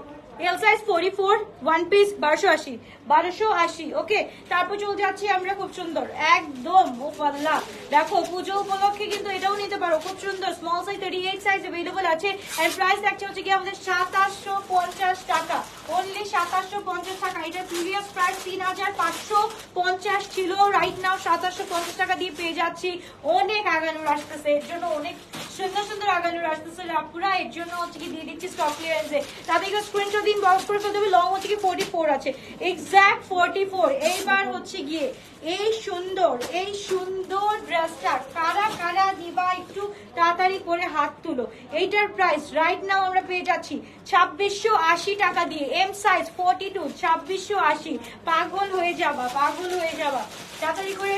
এল সাইজ 44, ওয়ান পিস 1280। ওকে, তারপর চলে যাচ্ছি আমরা খুব সুন্দর একদম ওপাল্লা। দেখো পুজো উপলক্ষে কিন্তু এটাও নিতে পারো, খুব সুন্দর স্মল সাইজ 38 সাইজ अवेलेबल আছে। এন্ড প্রাইস দেখছে হচ্ছে কি আমাদের 2750 টাকা, অনলি 2750 টাকা। এটা প্রিভিয়াস প্রাইস 3550 ছিল, রাইট নাও 2750 টাকা দিয়ে পেয়ে যাচ্ছি। অনেক আগানোর আসতেছে, এর জন্য অনেক সুন্দর সুন্দর আগানোর আসতেছে আপুরা, এর জন্য হচ্ছে কি দিয়ে দিচ্ছি স্টক ক্লিয়ারেন্সে। তাদেরকে স্ক্রিনশট দিন, বক্স করে ফেলতে হবে। লং হচ্ছে কি 44 আছে, এক্সাক্ট 44। এইবার হচ্ছে গিয়ে এই সুন্দর ড্রেসটা কারা কারা দিবা একটু তাড়াতাড়ি করে হাত তুলো। এইটার প্রাইস রাইট নাও আমরা পেয়ে যাচ্ছি 2680 টাকা দিয়ে। M size 42, 2680। পাগল হয়ে যাবা, পাগল হয়ে যাবা। তাড়াতাড়ি করে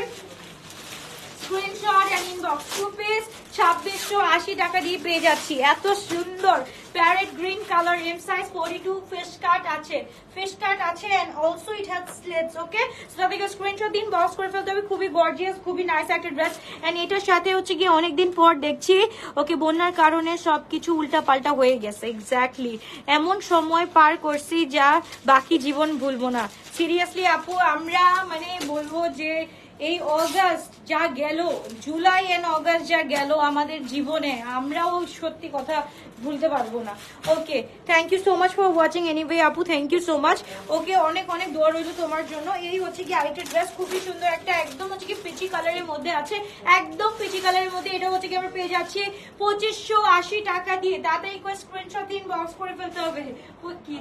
স্ক্রিনশট এন্ড ইনবক্স। 2 পিস 2680 টাকা দিয়ে পেয়ে যাচ্ছি। এত সুন্দর parrot green colour, M size 42, fish cut আছে, and also it has slits. Okay, so তাদেরকে স্ক্রিনশট দিন, বক্স করে ফেলতে হবে। খুবই গর্জিয়াস, খুবই নাইস একটা ড্রেস। এন্ড এটার সাথে হচ্ছে গিয়ে অনেকদিন পর দেখছি ওকে বন্যার কারণে সবকিছু উল্টা পাল্টা হয়ে গেছে। এক্স্যাক্টলি এমন সময় পার করছি যা বাকি জীবন ভুলবো না। সিরিয়াসলি আপু, আমরা মানে বলবো যে এই অগাস্ট যা গেল, জুলাই এন্ড অগাস্ট যা গেল আমাদের জীবনে, আমরাও সত্যি কথা ভুলতে পারবো না। Okay, thank you so much for watching anyway আপু, thank you so much. Okay, অনেক অনেক দোয়া রইল তোমার জন্য। এই হচ্ছে কি আরেকটা ড্রেস, খুবই সুন্দর একটা, একদম হচ্ছে কি পিচি কালারের মধ্যে আছে, একদম পিচি কালারের মধ্যে। এটা হচ্ছে কি আমরা পেয়ে যাচ্ছি 2580 টাকা দিয়ে। তাড়াতাড়ি করে স্ক্রিনশট দিন, বক্স করে ফেলতে হবে। কি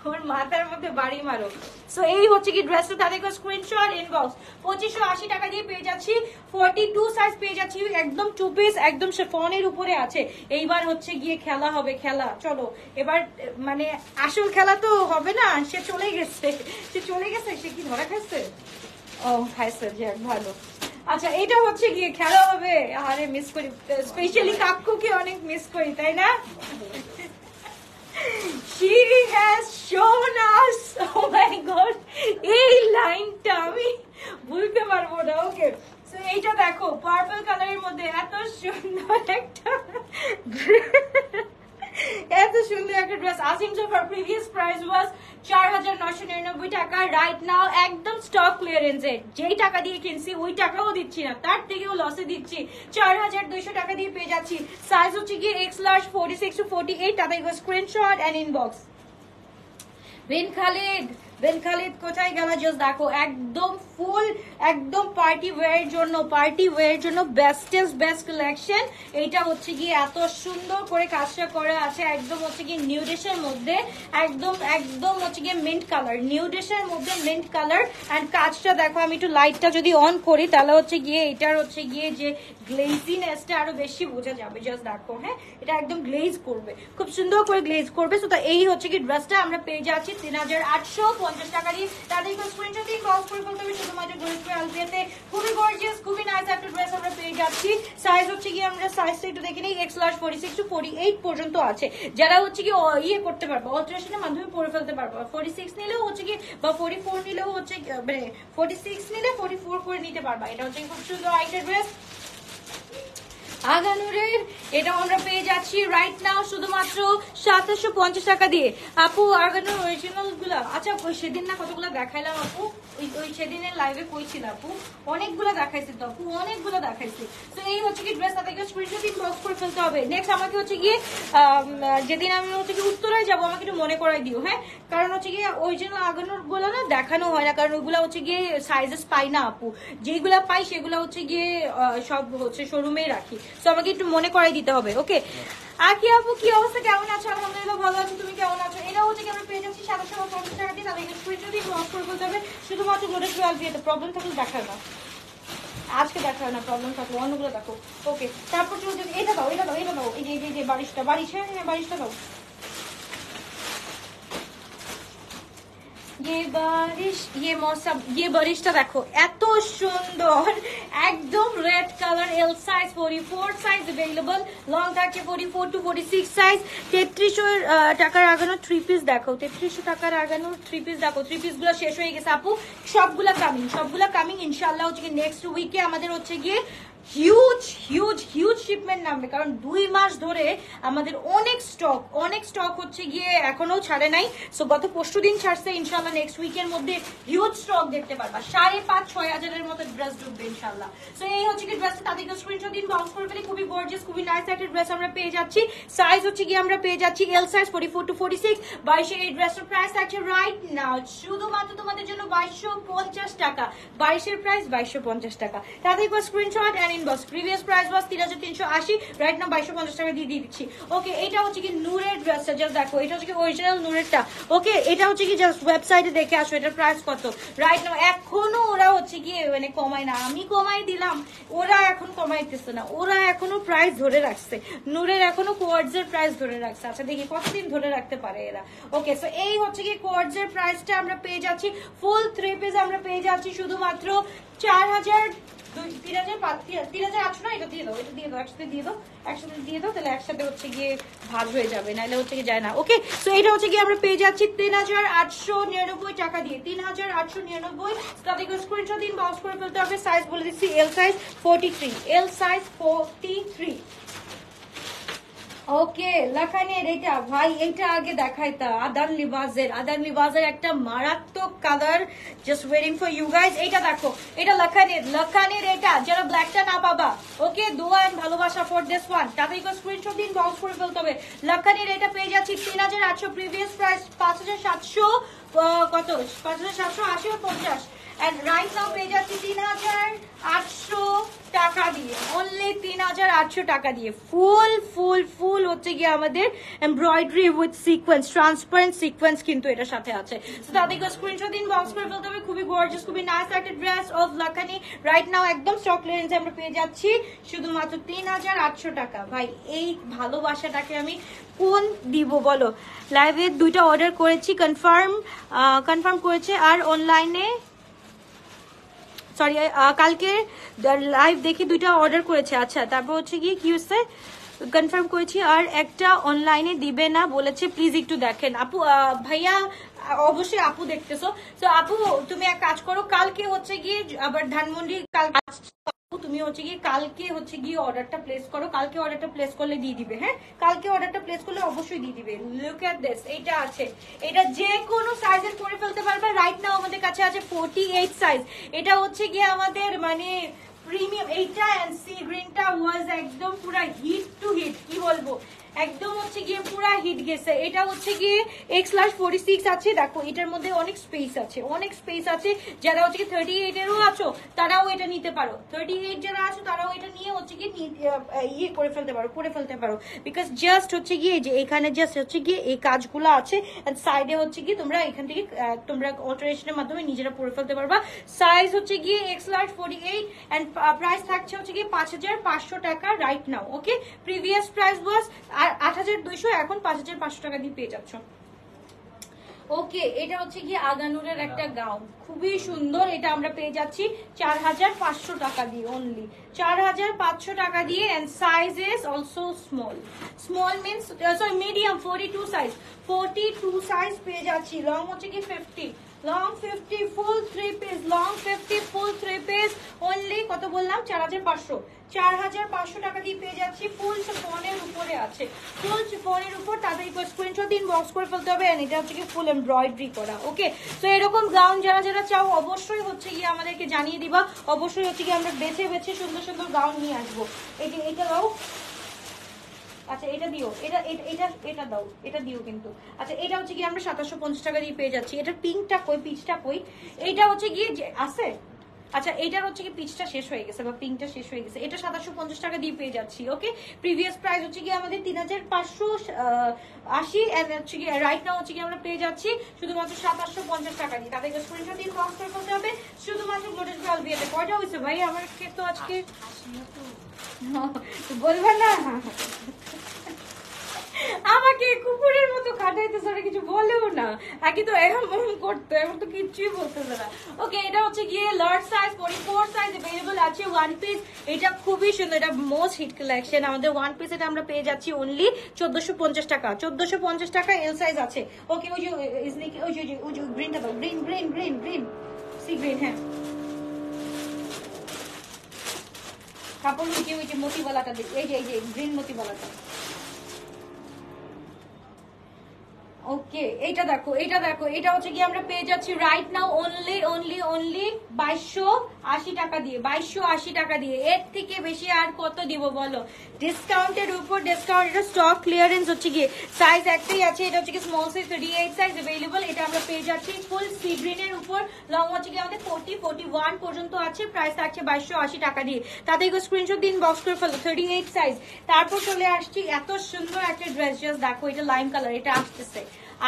ওর মাথার মধ্যে বাড়ি মারো। সো এই হচ্ছে কি ড্রেসটা, তাদেরকে স্ক্রিনশট ইনবক্স। 2580 টাকা দিয়ে পেয়ে যাচ্ছি, 42 সাইজ পেয়ে যাচ্ছি, একদম 2 পিস, একদম শিফনের উপরে আছে। এইবার হচ্ছে গিয়ে খেলা হবে, খেলা। চলো এবার মানে আসল খেলা তো হবে না, সে চলে গেছে, সে কি ধরা খাইছে? ও খাইছে, যাক ভালো। আচ্ছা, এটা হচ্ছে গিয়ে খেলা হবে। আরে মিস করি, স্পেশালি কাকুকে অনেক মিস করি, তাই না? She has shown us, oh my god, এই লাইনটা আমি ভুলতে পারবো না। ওকে, সো এইটা দেখো পার্পল কালারের মধ্যে এত সুন্দর একটা ড্রেস। আসিম সোফার প্রিভিয়াস প্রাইস ওয়াজ 4999 টাকা, রাইট নাও একদম স্টক ক্লিয়ারেন্সে। যেই টাকা দিয়ে কিনছি ওই টাকাও দিচ্ছি না, তার থেকেও লসে দিচ্ছি। 4200 টাকা দিয়ে পেয়ে যাচ্ছি। সাইজ হচ্ছে গিয়ে এক্স লার্জ 46 to 48। তাদের স্ক্রিনশট এন্ড ইনবক্স। বেন খালিদ কোথায় গেল? জাস্ট দেখো একদম ফুল, একদম পার্টি ওয়্যার জন্য বেস্ট কালেকশন। এইটা হচ্ছে গিয়ে এত সুন্দর করে কাজটা করা আছে, একদম হচ্ছে গিয়ে নিউডেশের মধ্যে, একদম হচ্ছে গিয়ে মিন্ট কালার, নিউডেশের মধ্যে মিন্ট কালার। এন্ড কাজটা দেখো, আমি একটু লাইটটা যদি অন করি তাহলে হচ্ছে গিয়ে এটার হচ্ছে গিয়ে যে গ্লেজিনেসটা আরো বেশি বোঝা যাবে। জাস্ট দেখো, হ্যাঁ, এটা একদম গ্লেজ করবে, খুব সুন্দর করে গ্লেজ করবে। সো এই হচ্ছে কি ড্রেসটা আমরা পেয়ে যাচ্ছি 3850 টাকা দিয়ে। তাদের স্ক্রিনশট দিয়ে বক্স করে ফেলতে হবে শুধুমাত্র ড্রেসটা আলবিয়াতে। খুবই গর্জিয়াস, খুবই নাইস একটা ড্রেস আমরা পেয়ে যাচ্ছি। সাইজ হচ্ছে কি আমরা সাইজটা একটু দেখে নিই, এক্স লার্জ 46 to 48 পর্যন্ত আছে। যারা হচ্ছে কি ইয়ে করতে পারবে, অল্টারেশনের মাধ্যমে পরে ফেলতে পারবে। 46 নিলেও হচ্ছে কি, বা 44 নিলেও হচ্ছে মানে 46 নিলে 44 করে নিতে পারবা। এটা হচ্ছে খুব সুন্দর একটা ড্রেস আগানুরের। এটা আমরা পেয়ে যাচ্ছি রাইট নাও শুধুমাত্র 2750 টাকা দিয়ে। আপু আগানুর অরিজিনাল গুলা, আচ্ছা সেদিন না কতগুলো দেখাইলাম আপু, ওই সেদিনের লাইভে কইছিল আপু, অনেকগুলো দেখাইছি তো আপু, অনেকগুলো দেখাইছি। তো এই হচ্ছে কি ড্রেস, তাদেরকে স্ক্রিনশট ইনবক্স করে ফেলতে হবে। নেক্সট আমাকে হচ্ছে গিয়ে যেদিন আমি হচ্ছে কি উত্তরায় যাবো আমাকে একটু মনে করাই দিও, হ্যাঁ, কারণ হচ্ছে গিয়ে অরিজিনাল আগানুর গুলো না দেখানো হয় না, কারণ ওইগুলো হচ্ছে গিয়ে সাইজেস পাই না আপু, যেগুলা পাই সেগুলো হচ্ছে গিয়ে সব হচ্ছে শোরুমেই রাখি। তো আমাকে একটু মনে করাই দিতে হবে। ওকে, আর কি আপু কি অবস্থা, কেমন আছো? আলহামদুলিল্লাহ ভালো আছো, তুমি কেমন আছো? এটা হচ্ছে কি আমরা পেয়ে যাচ্ছি 2750 টাকা দিয়ে। তাদেরকে স্ক্রিনশট দিয়ে বক্স করে ফেলতে হবে শুধুমাত্র নোটিস 12 দিয়ে। প্রবলেম থাকলে দেখাবে না। আজকে দেখা হয় না, প্রবলেম থাকলো, অন্যগুলো দেখো। ওকে, তারপর চলে যাবে, এটা দাও, এটা দাও, এটা দাও, এই যে বারিশটা, হ্যাঁ বারিশটা দাও। ये मौसम, ये बारिशটা দেখো এত সুন্দর, একদম রেড কালার, এল সাইজ 44 সাইজ अवेलेबल, লং থাকে 44 টু 46 সাইজ। 3300 টাকার আগানো 3 পিস দেখো, 3300 টাকার আগানো 3 পিস দেখো। 3 পিস গুলো শেষ হয়ে গেছে আপু, সবগুলা কামিং ইনশাআল্লাহ হচ্ছে কি নেক্সট উইকে আমাদের হচ্ছে গিয়ে হিউজ শিপমেন্ট নামবে, কারণ 2 মাস ধরে আমাদের অনেক স্টক হচ্ছে গিয়ে এখনো ছাড়ে নাই। সো গত পরশু দিন ছাড়ছে, ইনশাআল্লাহ নেক্সট উইকের মধ্যে হিউজ স্টক দেখতে পারবা, 5,500-6 হাজারের মতো ড্রেস ঢুকবে ইনশাআল্লাহ। সো এই হচ্ছে কি ড্রেসটা, তাদেরকে স্ক্রিনশট দিন, বক্স করে ফেলে। খুবই গর্জিয়াস, খুবই নাইস একটা ড্রেস আমরা পেয়ে যাচ্ছি। সাইজ হচ্ছে কি আমরা পেয়ে যাচ্ছি এল সাইজ 44 টু 46। 22 এই ড্রেসের প্রাইস আছে রাইট নাও শুধুমাত্র তোমাদের জন্য 2250 টাকা। 22 এর প্রাইস 2250 টাকা। তাদেরকে screenshot and inbox. Previous price was 3380, right now 2250 টাকা দিয়ে দিচ্ছি। ওকে, এটা হচ্ছে কি নূরের ড্রেসটা, জাস্ট দেখো, এটা হচ্ছে কি অরিজিনাল নূরেরটা। ওকে, এটা হচ্ছে কি জাস্ট ওয়েবসাইটে দেখে আসো এটার প্রাইস কত। রাইট নাও এখনো ওরা হচ্ছে কি মানে কমায় না, আমি কমাই দিলাম, ওরা এখন কমাইতেছে না, ওরা এখনো প্রাইস ধরে রাখছে। নূরের এখনো কোয়ার্ডস এর প্রাইস ধরে রাখছে। আচ্ছা দেখি কতদিন ধরে রাখতে পারে এরা। ওকে, সো এই হচ্ছে কি কোয়ার্ডস এর প্রাইসটা আমরা পেয়ে যাচ্ছি, ফুল 3 পিস আমরা পেয়ে যাচ্ছি শুধুমাত্র 3,800 না, এটা দিয়ে দাও, একসাথে দিয়ে দাও, তাহলে একসাথে হচ্ছে গিয়ে ভাগ হয়ে যাবে, নাহলে হচ্ছে কি যায় না। ওকে, সো এটা হচ্ছে কি আমরা পেয়ে যাচ্ছি 3,899 টাকা দিয়ে, 3,899। তাদেরকে স্ক্রিনশট দিন, বক্স করে ফেলতে হবে। সাইজ বলে দিচ্ছি এল সাইজ 43। ওকে, লাখানের এটা ভাই, এটা আগে দেখাইতা, আদান লিবাজের একটা মারাত্মক colour, just waiting for you guys. এটা দেখো, এটা লাখানের এটা, যারা ব্ল্যাকটা না পাবা, ওকে, দোয়া এন্ড ভালোবাসা ফর দিস ওয়ান। তাদেরকে স্ক্রিনশট দিন, বক্স করে ফেলতে হবে। লাখানের এটা পেয়ে যাচ্ছি 3,800, প্রিভিয়াস প্রাইস 5,700 কত, 5,780 ও 50, এন্ড রাইট নাও পেয়ে যাচ্ছি 3,800 টাকা দিয়ে, অনলি 3,800 টাকা দিয়ে। ফুল হচ্ছে গিয়ে আমাদের embroidery with sequence, transparent sequence কিন্তু এটার সাথে আছে। সো তাদেরকে স্ক্রিনশট দিন, বক্স করে ফেলতে হবে। খুবই গর্জিয়াস, খুবই নাইস একটা dress of Lakhani, right now একদম স্টক ক্লিয়ারেন্সে আমরা পেয়ে যাচ্ছি শুধুমাত্র 3,800 টাকা। ভাই এই ভালোবাসাটাকে আমি কোন দিব বলো। লাইভে 2টা অর্ডার করেছি, কনফার্ম করেছে, আর অনলাইনে সরি কালকে লাইভ দেখে 2টা অর্ডার করেছে। আচ্ছা, তারপর হচ্ছে গিয়ে কি হচ্ছে, কনফার্ম করেছি, আর একটা অনলাইনে দিবে না বলেছে, প্লিজ একটু দেখেন আপু। ভাইয়া অবশ্যই আপু দেখতেছো, তো আপু তুমি এক কাজ করো, কালকে হচ্ছে গিয়ে আবার ধানমন্ডি তুমি হচ্ছে গিয়ে কালকে হচ্ছে গিয়ে অর্ডারটা প্লেস করো, কালকে অর্ডারটা প্লেস করলে দিয়ে দিবে। হ্যাঁ, কালকে অর্ডারটা প্লেস করলে অবশ্যই দিয়ে দিবে। লুক এট দিস, এটা আছে, এটা যে কোনো সাইজের করে ফেলতে পারবে। রাইট নাও আমাদের কাছে আছে 48 সাইজ। এটা হচ্ছে গিয়ে আমাদের মানে প্রিমিয়াম, এইটা এন্ড সি গ্রিনটা ওয়াজ একদম পুরা হিট টু হিট, কি বলবো, একদম হচ্ছে গিয়ে পুরা হিট গেছে। এটা হচ্ছে গিয়ে X46 আছে, দেখো এটার মধ্যে অনেক স্পেস আছে, যারা হচ্ছে কি 38 এরও আছো তারাও এটা নিতে পারো, 38 যারা আছো তারাও এটা নিয়ে হচ্ছে কি ইয়ে করে ফেলতে পারো, বিকজ জাস্ট হচ্ছে গিয়ে যে এখানে জাস্ট হচ্ছে গিয়ে এই কাজগুলো আছে, এন্ড সাইডে হচ্ছে কি তোমরা এখান থেকে তোমরা অল্টারেশনের মাধ্যমে নিজেরা পরে ফেলতে পারবা। সাইজ হচ্ছে গিয়ে X48, এন্ড প্রাইস থাকছে হচ্ছে গিয়ে 5,500 টাকা রাইট নাও। ওকে, প্রিভিয়াস প্রাইস ওয়াজ 8,200, এখন 5,500 টাকা দিয়ে পেয়ে যাচ্ছ। ওকে, এটা হচ্ছে কি আগানুরের একটা গাউন, খুবই সুন্দর, এটা আমরা পেয়ে যাচ্ছি 4,500 টাকা দিয়ে, অনলি 4,500 টাকা দিয়ে, and size is also small means sorry medium 42 size পেয়ে যাচ্ছি। লং হচ্ছে কি 50, long 50 full 3 piece, long 50 full 3 piece, only কত বললাম 4,500 টাকা দিয়ে পেয়ে যাচ্ছি। ফুল শিফনের উপরে আছে, ফুল শিফনের উপর, তাদের স্ক্রিনশট দিন, বক্স করে ফেলতে হবে, এটা হচ্ছে কি ফুল এমব্রয়ডারি করা। ওকে, তো এরকম গাউন যারা চাও অবশ্যই হচ্ছে গিয়ে আমাদেরকে জানিয়ে দিবা, অবশ্যই হচ্ছে গিয়ে আমরা বেছে সুন্দর গাউন নিয়ে আসবো। এটা দাও, আচ্ছা এটা দিও, এটা দাও, এটা দিও কিন্তু। আচ্ছা, এটা হচ্ছে গিয়ে আমরা 2,750 টাকা দিয়ে পেয়ে যাচ্ছি। এটা পিঙ্কটা কই, পিচটা কই, এটা হচ্ছে গিয়ে আছে আচ্ছা এটার হচ্ছে কি পিচটা শেষ হয়ে গেছে বা পিঙ্কটা শেষ হয়ে গেছে, এটা 2750 টাকা দিয়ে পেয়ে যাচ্ছি। ওকে, প্রিভিয়াস প্রাইস হচ্ছে কি আমাদের 3580 এন্ড হচ্ছে কি রাইট নাও হচ্ছে কি আমরা পেয়ে যাচ্ছি শুধুমাত্র 2750 টাকা দিয়ে। তাদেরকে স্ক্রিনশট দিয়ে বক্স করে ফেলতে হবে শুধুমাত্র গ্লোটাস বেলভিয়াতে। কয়টা হয়েছে ভাই আমার তো আজকে বলবেন না আমাকে কুকুরের মতো খাটাইতেছে, আর কিছু বলেও না, আগে তো এরকম করতো, এখন তো কিচ্ছুই বলতেছে না। ওকে, এটা হচ্ছে গিয়ে লার্জ সাইজ 44 সাইজ अवेलेबल আছে ওয়ান পিস। এটা খুবই সুন্দর, এটা মোস্ট হিট কালেকশন আমাদের ওয়ান পিস। এটা আমরা পেয়ে যাচ্ছি অনলি 1450 টাকা, 1450 টাকা এল সাইজ আছে। ওকে, ওই যে ইসনিক ওই যে গ্রিনটা দাও, green green green green sea green. হ্যাঁ, কাপড় নিচে ওই যে মতিবালাটা দেখি, এই যে গ্রিন মতিবালাটা। ওকে, এটা দেখো, এটা দেখো, এটা হচ্ছে কি আমরা পেয়ে যাচ্ছি রাইট নাও অনলি 2280 টাকা দিয়ে, 2280 টাকা দিয়ে। এর থেকে বেশি আর কত দিব বলো? ডিসকাউন্টের উপর ডিসকাউন্ট। এটা স্টক ক্লিয়ারেন্স হচ্ছে কি, সাইজ একটাই আছে, এটা হচ্ছে কি স্মল সাইজ 38 সাইজ अवेलेबल। এটা আমরা পেয়ে যাচ্ছি ফুল সি গ্রিনের উপর, লং হচ্ছে কি আমাদের 41 পর্যন্ত আছে, প্রাইস থাকছে 2280 টাকা দিয়ে। তাতে স্ক্রিনশট দিন, বক্স করে ফেলো 38 সাইজ। তারপর চলে আসছি এত সুন্দর একটা ড্রেস, জাস্ট দেখো, এটা লাইম কালার, এটা আসতেছে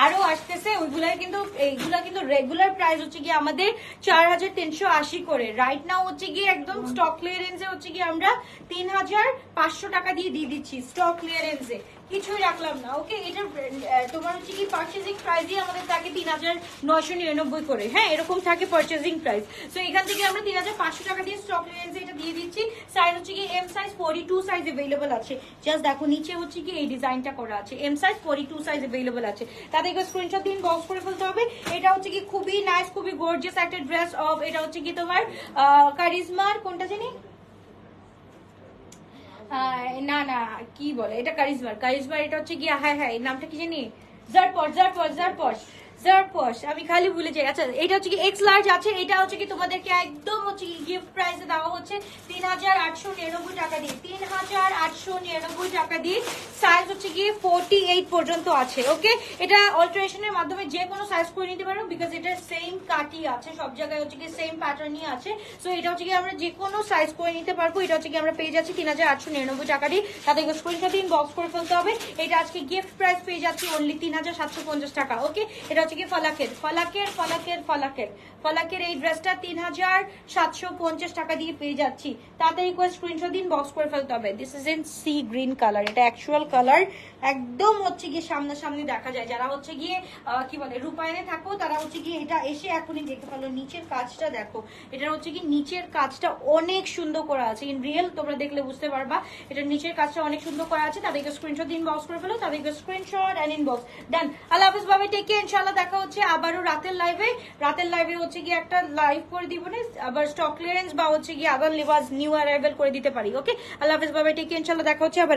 আরো আসতেছে। ওইগুলাই কিন্তু এইগুলা কিন্তু রেগুলার প্রাইস হচ্ছে কি আমাদের 4380 করে। রাইট নাও হচ্ছে কি একদম স্টক ক্লিয়ারেন্সে হচ্ছে কি আমরা 3500 টাকা দিয়ে দিচ্ছি স্টক ক্লিয়ারেন্সে, কিছুই রাখলাম না। ওকে, এটা তোমার হচ্ছে কি পার্চেজিং প্রাইস দিয়ে আমাদের থাকে 3999 করে। হ্যাঁ, এরকম থাকে পার্চেজিং প্রাইস। সো এখান থেকে আমরা 3500 টাকা দিয়ে স্টক ক্লিয়ারেন্সে এটা দিয়ে দিচ্ছি। সাইজ হচ্ছে কি এম সাইজ 42 সাইজ अवेलेबल আছে। জাস্ট দেখো নিচে হচ্ছে কি এই ডিজাইনটা করা আছে, এম সাইজ 42 সাইজ अवेलेबल আছে। তাদেরকে স্ক্রিনশট দিন, বক্স করে ফেলতে হবে। এটা হচ্ছে কি খুবই নাইস, খুবই গর্জিয়াস একটা ড্রেস অফ। এটা হচ্ছে কি তোমার কারিজমার কোনটা জানি, না না কি বলে এটা, কারিজমার এটা হচ্ছে কি, হ্যাঁ হ্যাঁ এই নামটা কি জানি, জারপশ, আমি খালি ভুলে যাই। আচ্ছা, এটা হচ্ছে কি এক্স লার্জ আছে। এটা হচ্ছে কি তোমাদেরকে একদম হচ্ছে কি গিফট প্রাইসে দেওয়া হচ্ছে 3899 টাকা দিয়ে, 3899 টাকা দিয়ে। সাইজ হচ্ছে কি 48 পর্যন্ত আছে। ওকে, এটা অল্টারেশনের মাধ্যমে যে কোনো সাইজ করে নিতে পারো, বিকজ এটা সেম কাটই আছে, সব জায়গায় হচ্ছে কি সেম প্যাটার্নই আছে। সো এটা হচ্ছে কি আমরা যে কোনো সাইজ করে নিতে পারবো। এটা হচ্ছে কি আমরা পেয়ে যাচ্ছি 3899 টাকা দিয়ে। তাদের স্ক্রিনশট দিন, বক্স করে ফেলতে হবে। এটা আজকে গিফট প্রাইস পেয়ে যাচ্ছি অনলি 3750 টাকা। ওকে, এটা হচ্ছে কি ফলাকের এই ড্রেসটা 3750 টাকা দিয়ে পেয়ে যাচ্ছি। তাড়াতাড়ি করে স্ক্রিনশট দিন, বক্স করে ফেলতে হবে। This is in sea green colour, এটা অ্যাকচুয়াল কালার, একদম হচ্ছে গিয়ে সামনাসামনি দেখা যায়। যারা হচ্ছে গিয়ে কি বলে রূপায়ণে থাকো, তারা হচ্ছে গিয়ে এটা এসে এখনই দেখতে পারলো। নিচের কাজটা দেখো, এটা হচ্ছে কি নিচের কাজটা অনেক সুন্দর করা আছে, ইন রিয়েল তোমরা দেখলে বুঝতে পারবা। এটা নিচের কাজটা অনেক সুন্দর করা আছে। তাদেরকে স্ক্রিনশট দিন, বক্স করে ফেলো। তাদেরকে স্ক্রিনশট এন্ড ইনবক্স ডান। আল্লাহ হাফেজ, বাবা, টেক কেয়ার। ইনশাআল্লাহ দেখা হচ্ছে আবারও রাতের লাইভে হচ্ছে গিয়ে একটা লাইভ করে দিব না, আবার স্টক ক্লিয়ারেন্স বা হচ্ছে গিয়ে আগার লিবাস নিউ অ্যারাইভেল করে দিতে পারি। ওকে, আল্লাহ হাফেজ, বাবা, টেক কেয়ার। ইনশাআল্লাহ দেখা হচ্ছে আবার।